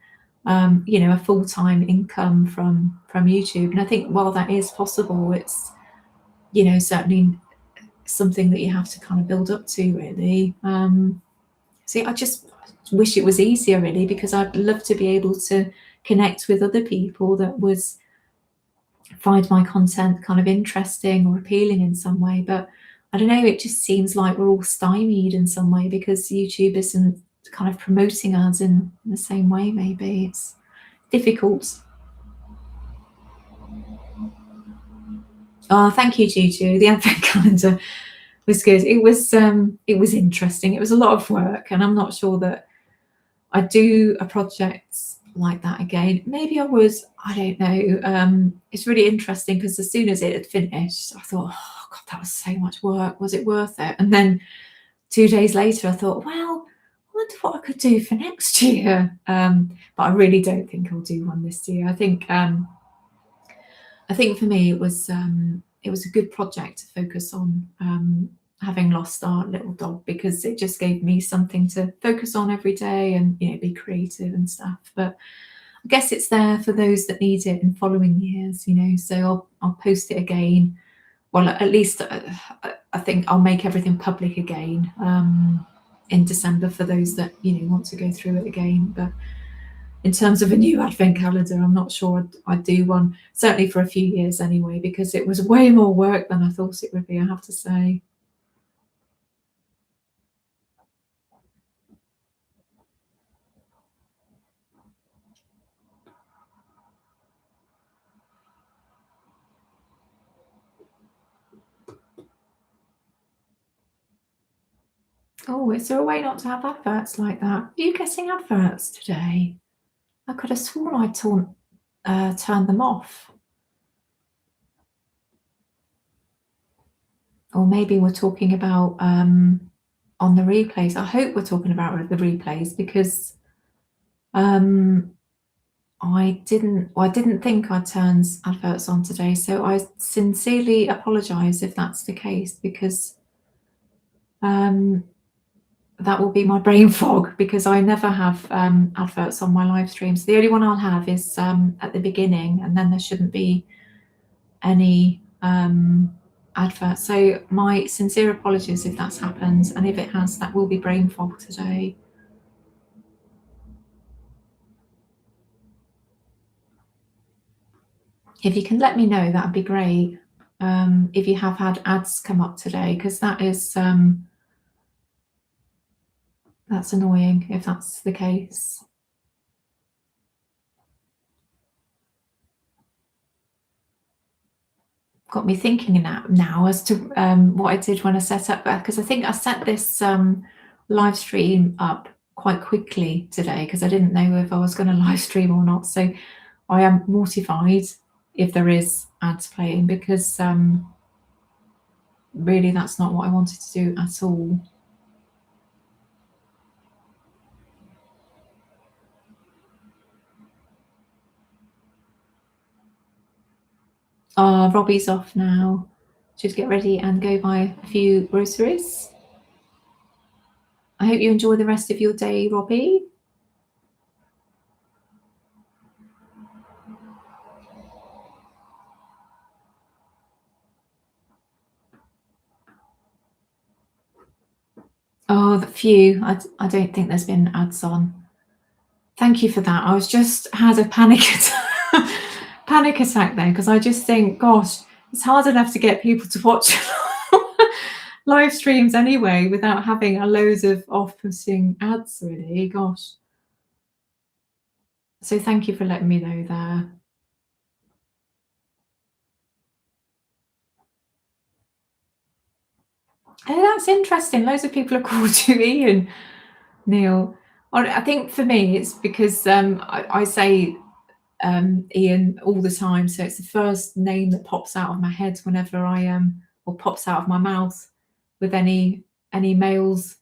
a full-time income from YouTube, and I think while that is possible, it's certainly something that you have to kind of build up to, really. See, I just wish it was easier, really, because I'd love to be able to connect with other people that would find my content kind of interesting or appealing in some way. But I don't know, it just seems like we're all stymied in some way, because YouTube isn't kind of promoting us in the same way. Maybe it's difficult. Oh, thank you, Juju. The advent calendar was good. It was interesting. It was a lot of work, and I'm not sure that I'd do a project like that again. Maybe I would. I don't know. It's really interesting, because as soon as it had finished, I thought, oh God, that was so much work. Was it worth it? And then 2 days later, I thought, well, wonder what I could do for next year. But I really don't think I'll do one this year. I think for me it was a good project to focus on, having lost our little dog, because it just gave me something to focus on every day and, you know, be creative and stuff. But I guess it's there for those that need it in following years, you know. So I'll post it again. Well, at least I think I'll make everything public again, in December, for those that, you know, want to go through it again. But in terms of a new advent calendar, I'm not sure I'd do one, certainly for a few years anyway, because it was way more work than I thought it would be, I have to say. Oh, is there a way not to have adverts like that? Are you getting adverts today? I could have sworn I turned them off. Or maybe we're talking about, on the replays. I hope we're talking about the replays, because um, I didn't think I turned adverts on today. So I sincerely apologise if that's the case, because um, that will be my brain fog, because I never have adverts on my live streams. The only one I'll have is at the beginning, and then there shouldn't be any adverts. So my sincere apologies if that's happened, and if it has, that will be brain fog today. If you can let me know, that'd be great. If you have had ads come up today, because that's annoying if that's the case. Got me thinking now as to what I did when I set up, because I think I set this live stream up quite quickly today, because I didn't know if I was going to live stream or not. So I am mortified if there is ads playing, because really that's not what I wanted to do at all. Robbie's off now. Should get ready and go buy a few groceries. I hope you enjoy the rest of your day, Robbie. Oh, the few. I don't think there's been ads on. Thank you for that. I was just had a panic panic attack there, because I just think, gosh, it's hard enough to get people to watch live streams anyway without having a load of off-putting ads, really. Gosh. So thank you for letting me know there. Oh, that's interesting. Loads of people are called you Ian, Neil. I think for me, it's because I say Ian all the time, so it's the first name that pops out of my head whenever or pops out of my mouth with any males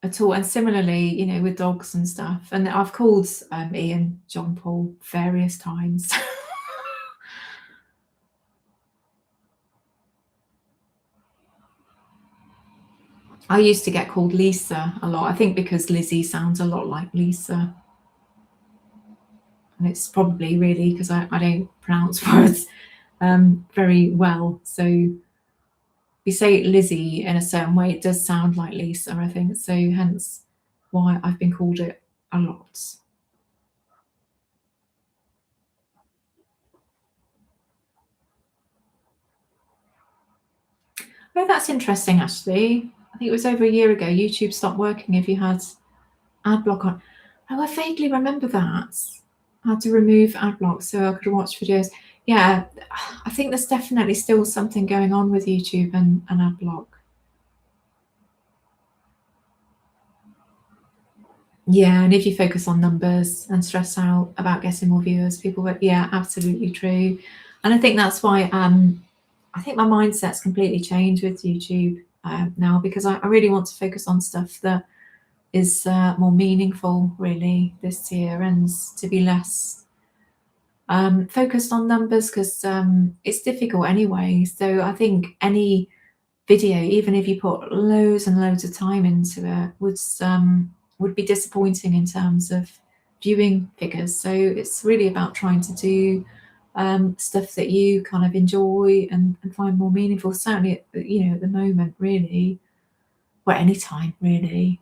at all. And similarly, you know, with dogs and stuff. And I've called Ian John Paul various times. I used to get called Lisa a lot, I think because Lizzie sounds a lot like Lisa. And it's probably really because I don't pronounce words very well. So if you say Lizzie in a certain way, it does sound like Lisa, I think. So hence why I've been called it a lot. Oh, that's interesting, actually. I think it was over a year ago. YouTube stopped working if you had ad block on. Oh, I vaguely remember that. I had to remove ad block so I could watch videos. Yeah, I think there's definitely still something going on with YouTube and ad block. Yeah, and if you focus on numbers and stress out about getting more viewers, people will, yeah, absolutely true. And I think that's why I think my mindset's completely changed with YouTube now, because I really want to focus on stuff that is more meaningful really this year, and to be less focused on numbers, because it's difficult anyway. So I think any video, even if you put loads and loads of time into it, would be disappointing in terms of viewing figures. So it's really about trying to do stuff that you kind of enjoy and find more meaningful. Certainly, at the moment, really, or any time, really.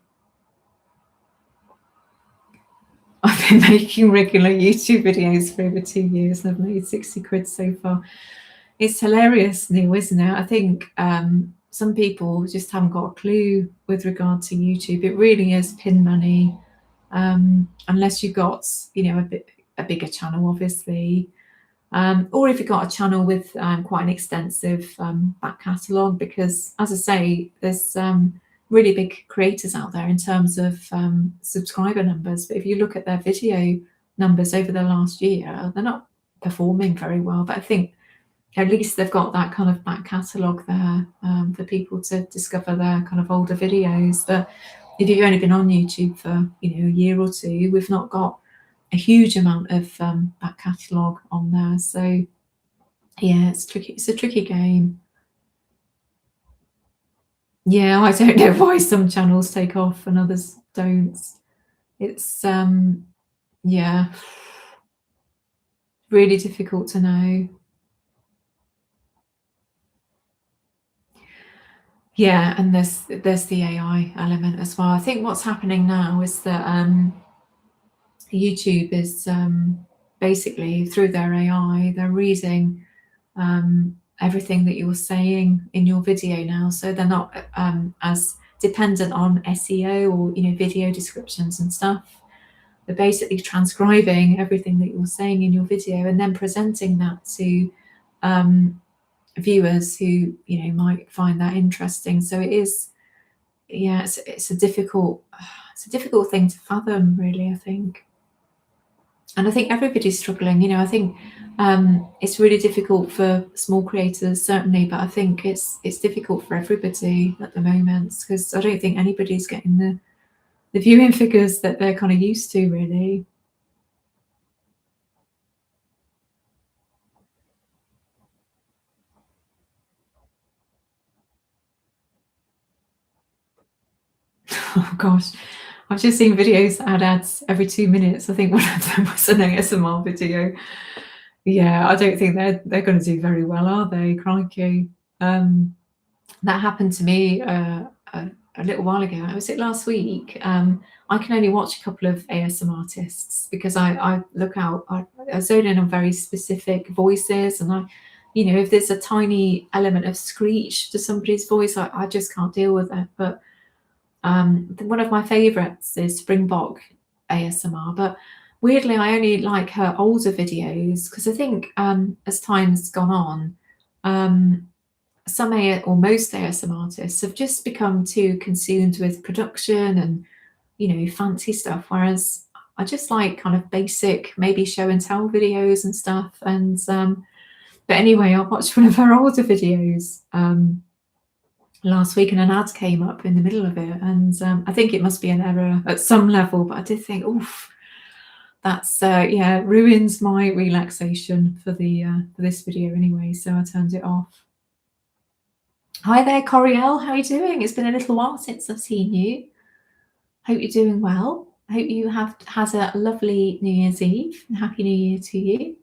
I've been making regular YouTube videos for over 2 years, and I've made 60 quid so far. It's hilarious, Neil, isn't it? I think some people just haven't got a clue with regard to YouTube. It really is pin money, unless you've got, a bigger channel, obviously, or if you've got a channel with quite an extensive back catalogue. Because, as I say, there's really big creators out there in terms of subscriber numbers. But if you look at their video numbers over the last year, they're not performing very well. But I think at least they've got that kind of back catalogue there for people to discover their kind of older videos. But if you've only been on YouTube for a year or two, we've not got a huge amount of back catalogue on there. So yeah, it's tricky. It's a tricky game. Yeah, I don't know why some channels take off and others don't. It's yeah, really difficult to know. Yeah, and there's the AI element as well. I think what's happening now is that YouTube is basically, through their AI, they're reading everything that you're saying in your video now, so they're not as dependent on SEO or video descriptions and stuff. They're basically transcribing everything that you're saying in your video and then presenting that to viewers who might find that interesting. So it is, yeah, it's a difficult thing to fathom, really, I think. And I think everybody's struggling. I think it's really difficult for small creators, certainly, but I think it's difficult for everybody at the moment, because I don't think anybody's getting the viewing figures that they're kind of used to, really. Oh gosh, I've just seen videos that had ads every 2 minutes. I think one of them was an ASMR video. Yeah, I don't think they're going to do very well, are they? Crikey. That happened to me a little while ago. Was it last week? I can only watch a couple of ASMR artists because I look out. I zone in on very specific voices, and if there's a tiny element of screech to somebody's voice, I just can't deal with it. But one of my favourites is Springbok ASMR, but weirdly, I only like her older videos, because I think as time's gone on, some or most ASMR artists have just become too consumed with production and fancy stuff, whereas I just like kind of basic, maybe show and tell videos and stuff. And but anyway, I watched one of her older videos last week, and an ad came up in the middle of it, and I think it must be an error at some level, but I did think, oof, that's ruins my relaxation for this video anyway, so I turned it off. Hi there, Coriel. How are you doing? It's been a little while since I've seen you. Hope you're doing well. Hope you have had a lovely New Year's Eve, and Happy New Year to you.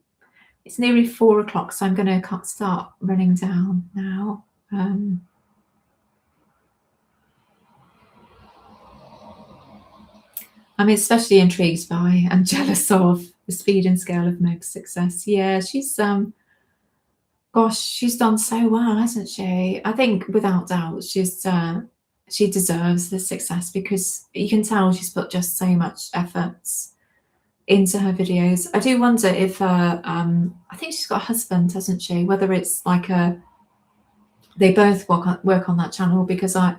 It's nearly 4 o'clock, so I'm going to start running down now. I'm especially intrigued by and jealous of the speed and scale of Meg's success. Yeah, she's gosh, she's done so well, hasn't she? I think without doubt she deserves the success, because you can tell she's put just so much effort into her videos. I do wonder if I think she's got a husband, hasn't she? Whether it's like they both work on that channel, because I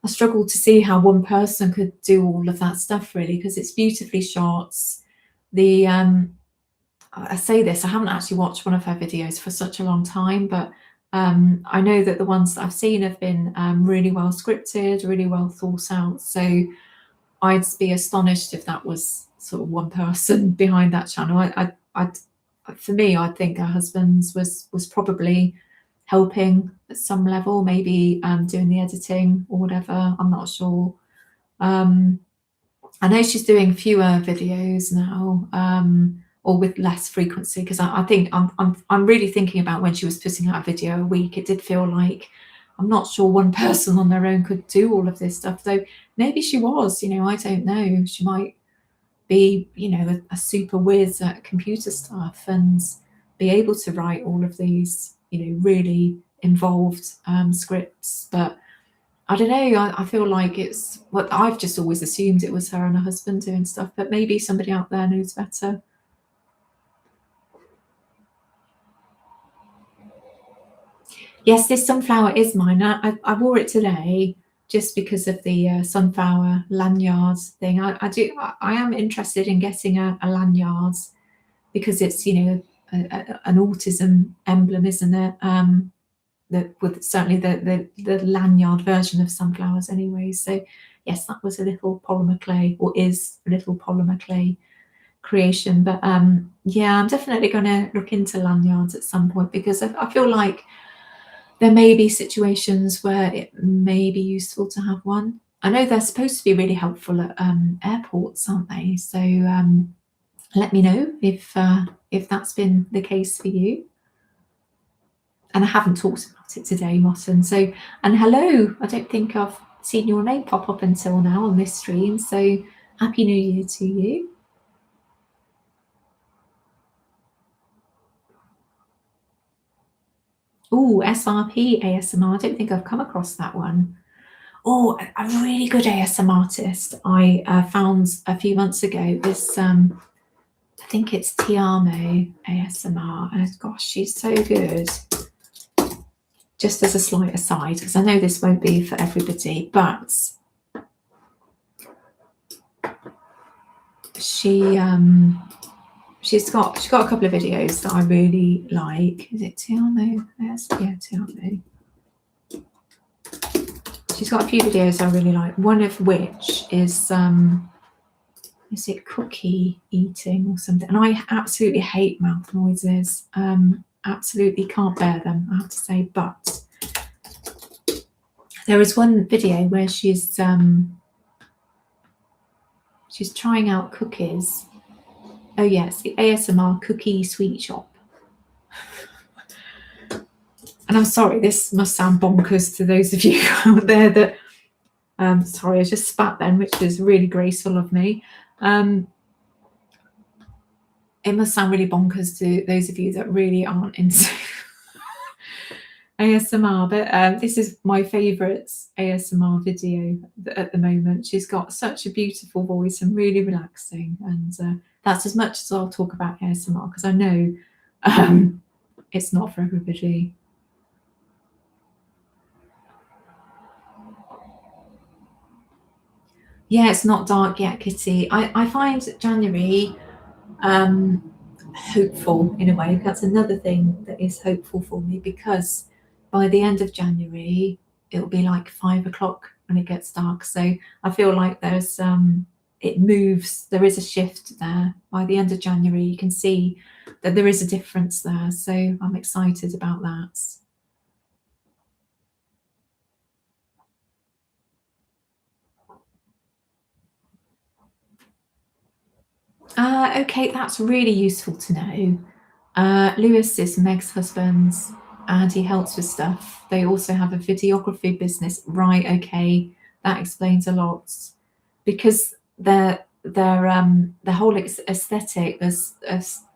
struggle to see how one person could do all of that stuff, really, because it's beautifully shot. I say this, I haven't actually watched one of her videos for such a long time, but I know that the ones that I've seen have been really well scripted, really well thought out. So I'd be astonished if that was sort of one person behind that channel. For me, I think her husband's was probably helping at some level, maybe doing the editing or whatever. I'm not sure. Um, I know she's doing fewer videos now, or with less frequency, because I think I'm really thinking about when she was putting out a video a week. It did feel like I'm not sure one person on their own could do all of this stuff, though maybe she was, I don't know. She might be, a super whiz at computer stuff and be able to write all of these, really involved scripts. But I don't know. I feel like it's what I've just always assumed it was her and her husband doing stuff, but maybe somebody out there knows better. Yes, this sunflower is mine. I wore it today just because of the sunflower lanyard thing. I am interested in getting a lanyard because it's an autism emblem, isn't it? With certainly the lanyard version of sunflowers anyway. So yes, that was a little polymer clay, or is a little polymer clay creation. But yeah, I'm definitely going to look into lanyards at some point, because I feel like there may be situations where it may be useful to have one. I know they're supposed to be really helpful at airports, aren't they? So let me know if that's been the case for you. And I haven't talked about it today, Martin. So, and hello, I don't think I've seen your name pop up until now on this stream. So happy New Year to you. Oh, SRP ASMR. I don't think I've come across that one. Oh, a really good ASMR artist I found a few months ago is, I think it's Tiamo ASMR. And gosh, she's so good. Just as a slight aside, because I know this won't be for everybody, but she's got a couple of videos that I really like. Is it Tiamo? Yes, yeah, Tiamo. She's got a few videos I really like. One of which is it cookie eating or something? And I absolutely hate mouth noises. Absolutely can't bear them, I have to say. But there is one video where she's trying out cookies. Oh yes, the ASMR cookie sweet shop. And I'm sorry, this must sound bonkers to those of you out there that sorry, I just spat then, which was really graceful of me. It must sound really bonkers to those of you that really aren't into ASMR, but this is my favourite ASMR video at the moment. She's got such a beautiful voice and really relaxing, and that's as much as I'll talk about ASMR, because I know it's not for everybody. Yeah, it's not dark yet, Kitty. I find January hopeful in a way. That's another thing that is hopeful for me, because by the end of January it'll be like 5 o'clock when it gets dark. So I feel like there's it moves. There is a shift there. By the end of January, you can see that there is a difference there. So I'm excited about that. Okay, that's really useful to know. Lewis is Meg's husband and he helps with stuff. They also have a videography business. Right, okay, that explains a lot. Because their whole aesthetic, there's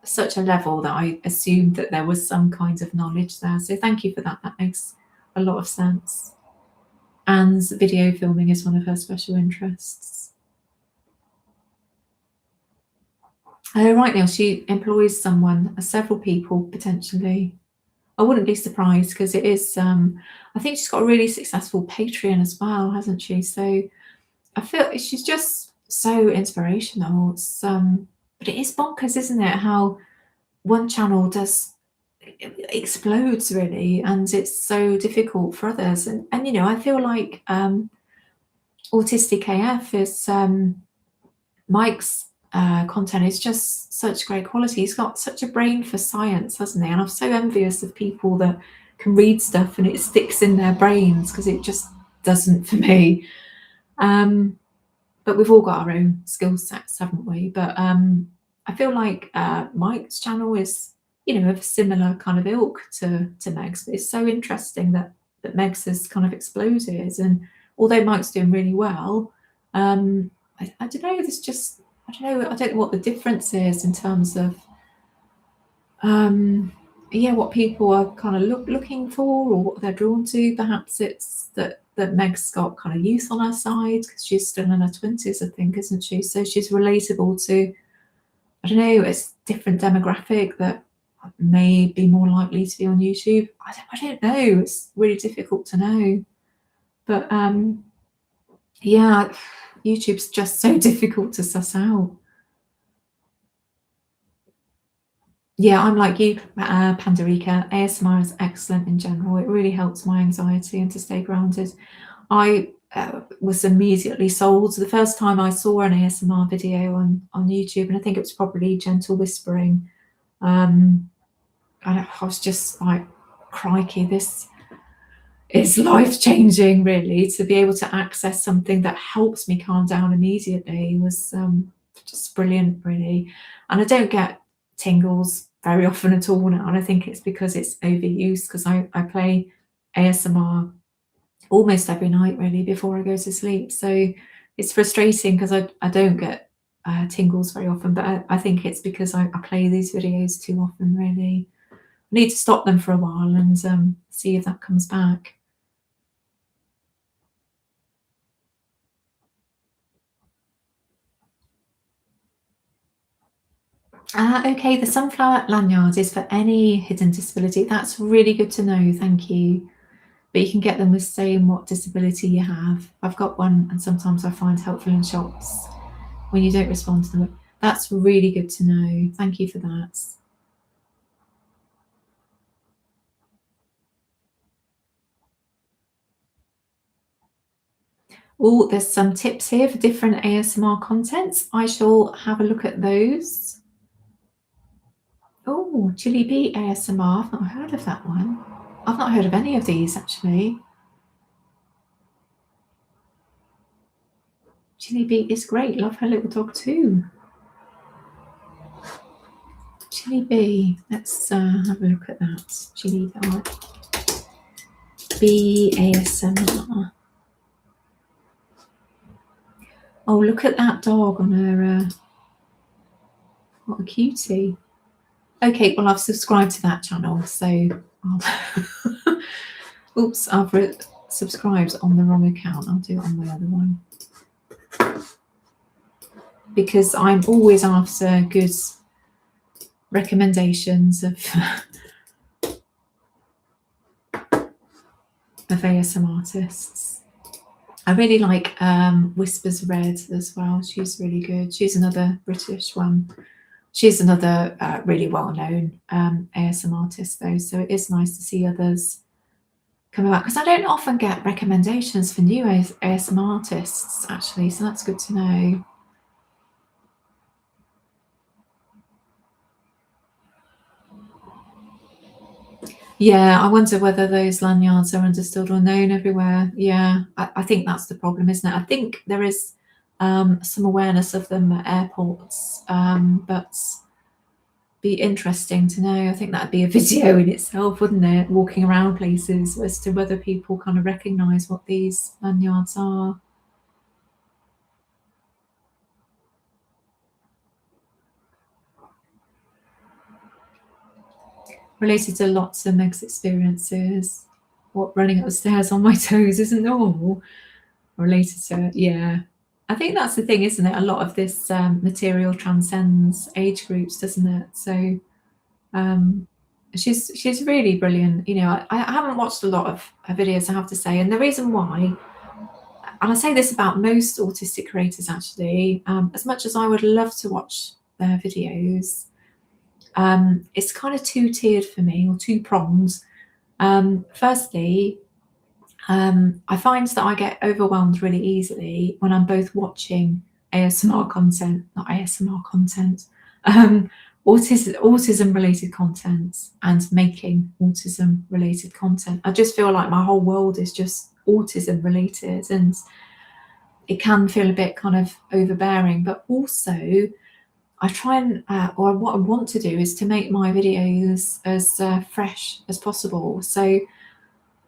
such a level that I assumed that there was some kind of knowledge there. So thank you for that. That makes a lot of sense. And video filming is one of her special interests. Oh, right, Neil, she employs someone, several people potentially. I wouldn't be surprised, because it is, I think she's got a really successful Patreon as well, hasn't she? So I feel she's just so inspirational. It's, but it is bonkers, isn't it? How one channel just explodes really, and it's so difficult for others. And I feel like Autistic AF is Mike's content is just such great quality. He's got such a brain for science, hasn't he? And I'm so envious of people that can read stuff and it sticks in their brains, because it just doesn't for me. But we've all got our own skill sets, haven't we? But I feel like Mike's channel is, of a similar kind of ilk to Meg's. But it's so interesting that Meg's has kind of exploded, and although Mike's doing really well, I don't know. There's just I don't know what the difference is in terms of what people are kind of looking for or what they're drawn to. Perhaps it's that Meg's got kind of youth on her side because she's still in her 20s, I think, isn't she? So she's relatable to, I don't know, it's different demographic that may be more likely to be on YouTube. I don't know. It's really difficult to know. But yeah, YouTube's just so difficult to suss out. Yeah, I'm like you, Pandarica. ASMR is excellent in general. It really helps my anxiety and to stay grounded. I was immediately sold the first time I saw an ASMR video on YouTube, and I think it was probably Gentle Whispering. And I was just like, crikey, this is life-changing, really. To be able to access something that helps me calm down immediately was just brilliant, really. And I don't get tingles very often at all now, and I think it's because it's overused, because I play ASMR almost every night, really, before I go to sleep. So it's frustrating because I don't get tingles very often, but I think it's because I play these videos too often, really. I need to stop them for a while and see if that comes back. Okay, the sunflower lanyard is for any hidden disability. That's really good to know, thank you. But you can get them with saying what disability you have. I've got one, and sometimes I find helpful in shops when you don't respond to them. That's really good to know. Thank you for that. Oh, there's some tips here for different ASMR contents. I shall have a look at those. Oh, Chili Bee ASMR. I've not heard of that one. I've not heard of any of these, actually. Chili Bee is great. Love her little dog too. Chili Bee. Let's have a look at that. Chili Bee ASMR. Oh, look at that dog on her. What a cutie. Okay, well, I've subscribed to that channel, so I'll oops, I've subscribed on the wrong account. I'll do it on the other one, because I'm always after good recommendations of ASM artists. I really like Whispers Red as well. She's really good. She's another British one. She's another really well-known ASM artist, though, so it is nice to see others come about, because I don't often get recommendations for new ASM artists, actually, so that's good to know. Yeah, I wonder whether those lanyards are understood or known everywhere. Yeah, I think that's the problem, isn't it? I think there is some awareness of them at airports, but be interesting to know. I think that'd be a video in itself, wouldn't it? Walking around places as to whether people kind of recognise what these lanyards are. Related to lots of Meg's experiences. What, running up the stairs on my toes isn't normal? Related to it, yeah. I think that's the thing, isn't it? A lot of this material transcends age groups, doesn't it? So she's really brilliant. I haven't watched a lot of her videos, I have to say, and the reason why, and I say this about most autistic creators actually, as much as I would love to watch their videos, it's kind of two-tiered for me, or two prongs. Firstly, I find that I get overwhelmed really easily when I'm both watching ASMR content, not ASMR content, um, autism related content and making autism related content. I just feel like my whole world is just autism related, and it can feel a bit kind of overbearing. But also, I try and, or what I want to do is to make my videos as fresh as possible. So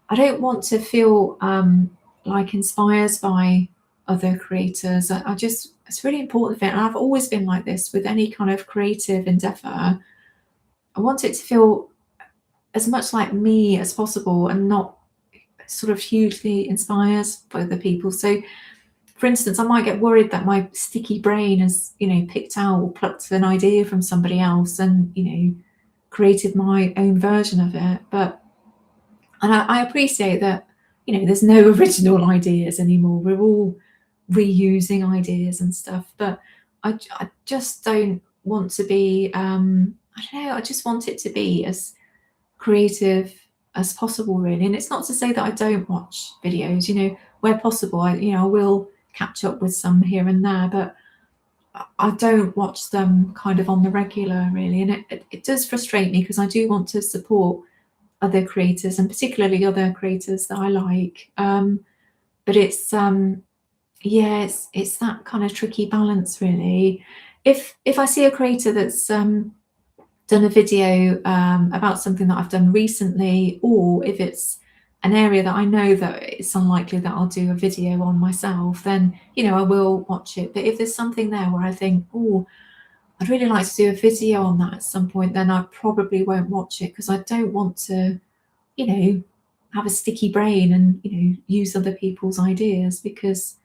I don't want to feel like inspired by other creators. I just, it's really important for me. And I've always been like this with any kind of creative endeavor. I want it to feel as much like me as possible and not sort of hugely inspired by other people. So, for instance, I might get worried that my sticky brain has, picked out or plucked an idea from somebody else and, created my own version of it. And I appreciate that, there's no original ideas anymore. We're all reusing ideas and stuff. But I just don't want to be, I don't know, I just want it to be as creative as possible, really. And it's not to say that I don't watch videos, where possible. I will catch up with some here and there, but I don't watch them kind of on the regular, really. And it does frustrate me because I do want to support other creators and particularly other creators that I like. But yeah, it's that kind of tricky balance, really. If I see a creator that's done a video about something that I've done recently, or if it's an area that I know that it's unlikely that I'll do a video on myself, then I will watch it. But if there's something there where I think, oh, I'd really like to do a video on that at some point, then I probably won't watch it because I don't want to have a sticky brain and use other people's ideas, because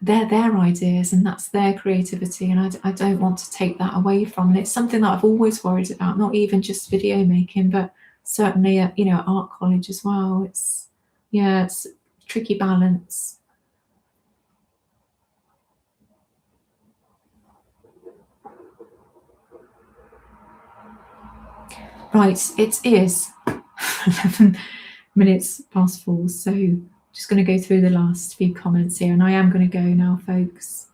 they're their ideas and that's their creativity, and I don't want to take that away from. And it's something that I've always worried about, not even just video making, but certainly at art college as well. It's a tricky balance. Right, it is 11 minutes past 4, so just going to go through the last few comments here, and I am going to go now, folks.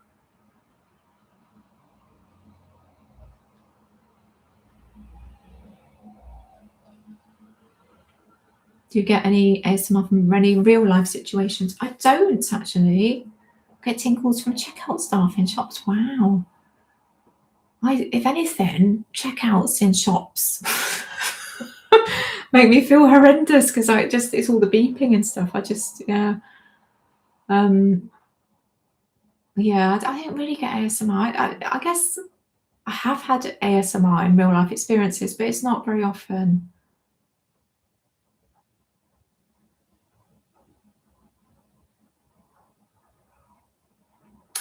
Do you get any ASMR from any real life situations? I don't actually. Get tinkles from checkout staff in shops. Wow. If anything, checkouts in shops make me feel horrendous because it's all the beeping and stuff. Yeah. Yeah, I don't really get ASMR. I guess I have had ASMR in real life experiences, but it's not very often.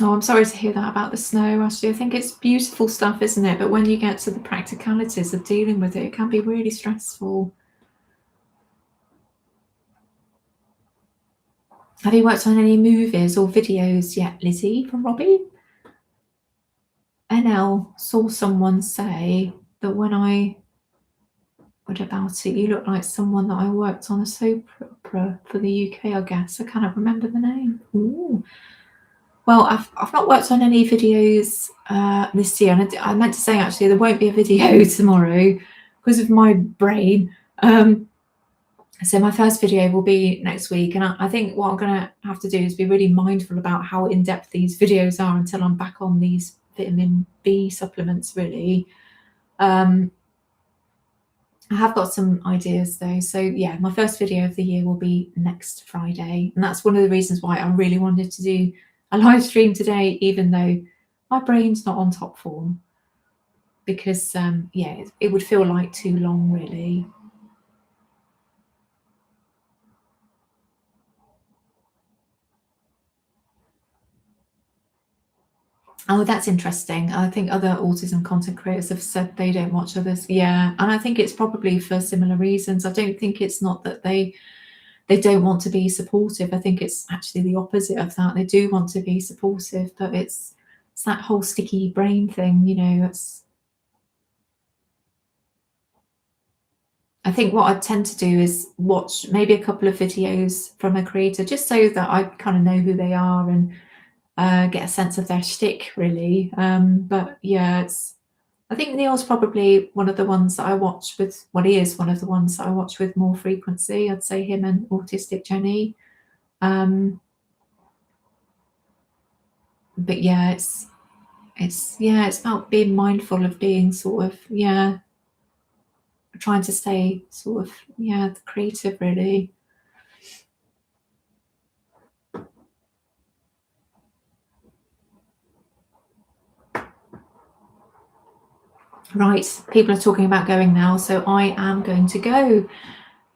Oh, I'm sorry to hear that about the snow, Ashley. I think it's beautiful stuff, isn't it? But when you get to the practicalities of dealing with it, it can be really stressful. Have you worked on any movies or videos yet, Lizzie, from Robbie? NL saw someone say that what about it? You look like someone that I worked on a soap opera for the UK, I guess. I cannot remember the name. Ooh. Well, I've not worked on any videos this year, and I meant to say actually there won't be a video tomorrow because of my brain. So my first video will be next week, and I think what I'm going to have to do is be really mindful about how in-depth these videos are until I'm back on these vitamin B supplements, really. I have got some ideas though. So yeah, my first video of the year will be next Friday, and that's one of the reasons why I really wanted to do a live stream today, even though my brain's not on top form, because yeah, it would feel like too long, really. Oh, that's interesting. I think other autism content creators have said they don't watch others. Yeah, and I think it's probably for similar reasons. I don't think it's not that they don't want to be supportive. I think it's actually the opposite of that. They do want to be supportive, but it's that whole sticky brain thing, It's I think what I tend to do is watch maybe a couple of videos from a creator just so that I kind of know who they are and get a sense of their shtick, really. But yeah, I think Neil's probably one of the ones that I watch with. Well, he is one of the ones that I watch with more frequency. I'd say him and Autistic Jenny. Um, but yeah, it's about being mindful of being sort of trying to stay sort of creative, really. Right, people are talking about going now, so I am going to go.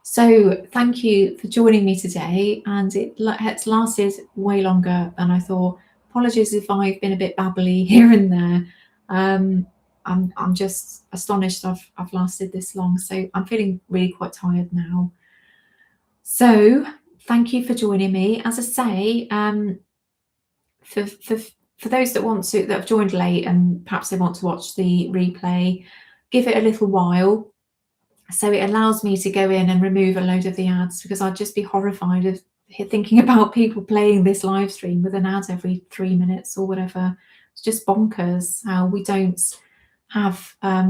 So thank you for joining me today, and it's lasted way longer than I thought. Apologies if I've been a bit babbly here and there. Um, I'm just astonished I've lasted this long, so I'm feeling really quite tired now. So thank you for joining me. As I say, for for for those that have joined late and perhaps they want to watch the replay, give it a little while. So it allows me to go in and remove a load of the ads, because I'd just be horrified of thinking about people playing this live stream with an ad every 3 minutes or whatever. It's just bonkers how we don't have a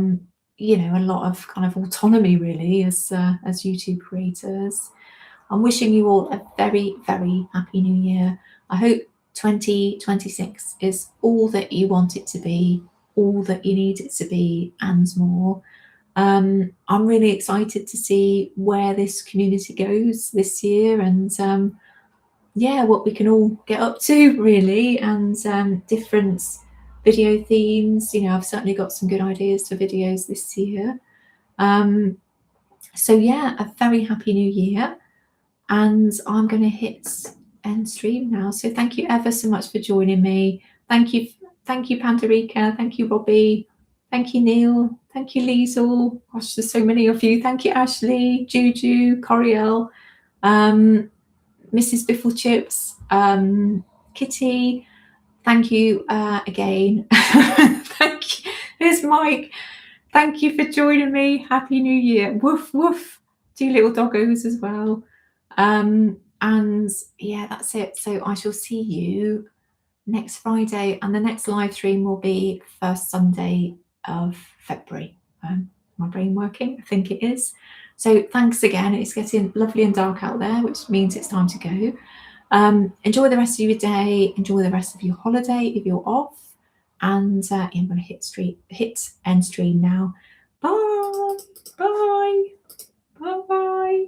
lot of kind of autonomy, really, as YouTube creators. I'm wishing you all a very, very happy new year. I hope 2026 is all that you want it to be, all that you need it to be, and more. I'm really excited to see where this community goes this year, and what we can all get up to, really, and different video themes. I've certainly got some good ideas for videos this year. Um, so yeah, a very happy new year, and I'm going to hit end stream now. So thank you ever so much for joining me. Thank you, Pandarica. Thank you, Robbie. Thank you, Neil. Thank you, Liesel. Gosh, there's so many of you. Thank you, Ashley, Juju, Coriel, Mrs. Bifflechips, Kitty. Thank you again. Thank you. Here's Mike. Thank you for joining me. Happy New Year. Woof, woof. 2 little doggos as well. And yeah, that's it. So I shall see you next Friday, and the next live stream will be first Sunday of February. My brain working? I think it is. So thanks again. It's getting lovely and dark out there, which means it's time to go. Enjoy the rest of your day. Enjoy the rest of your holiday if you're off. And I'm going to hit end stream now. Bye. Bye. Bye. Bye.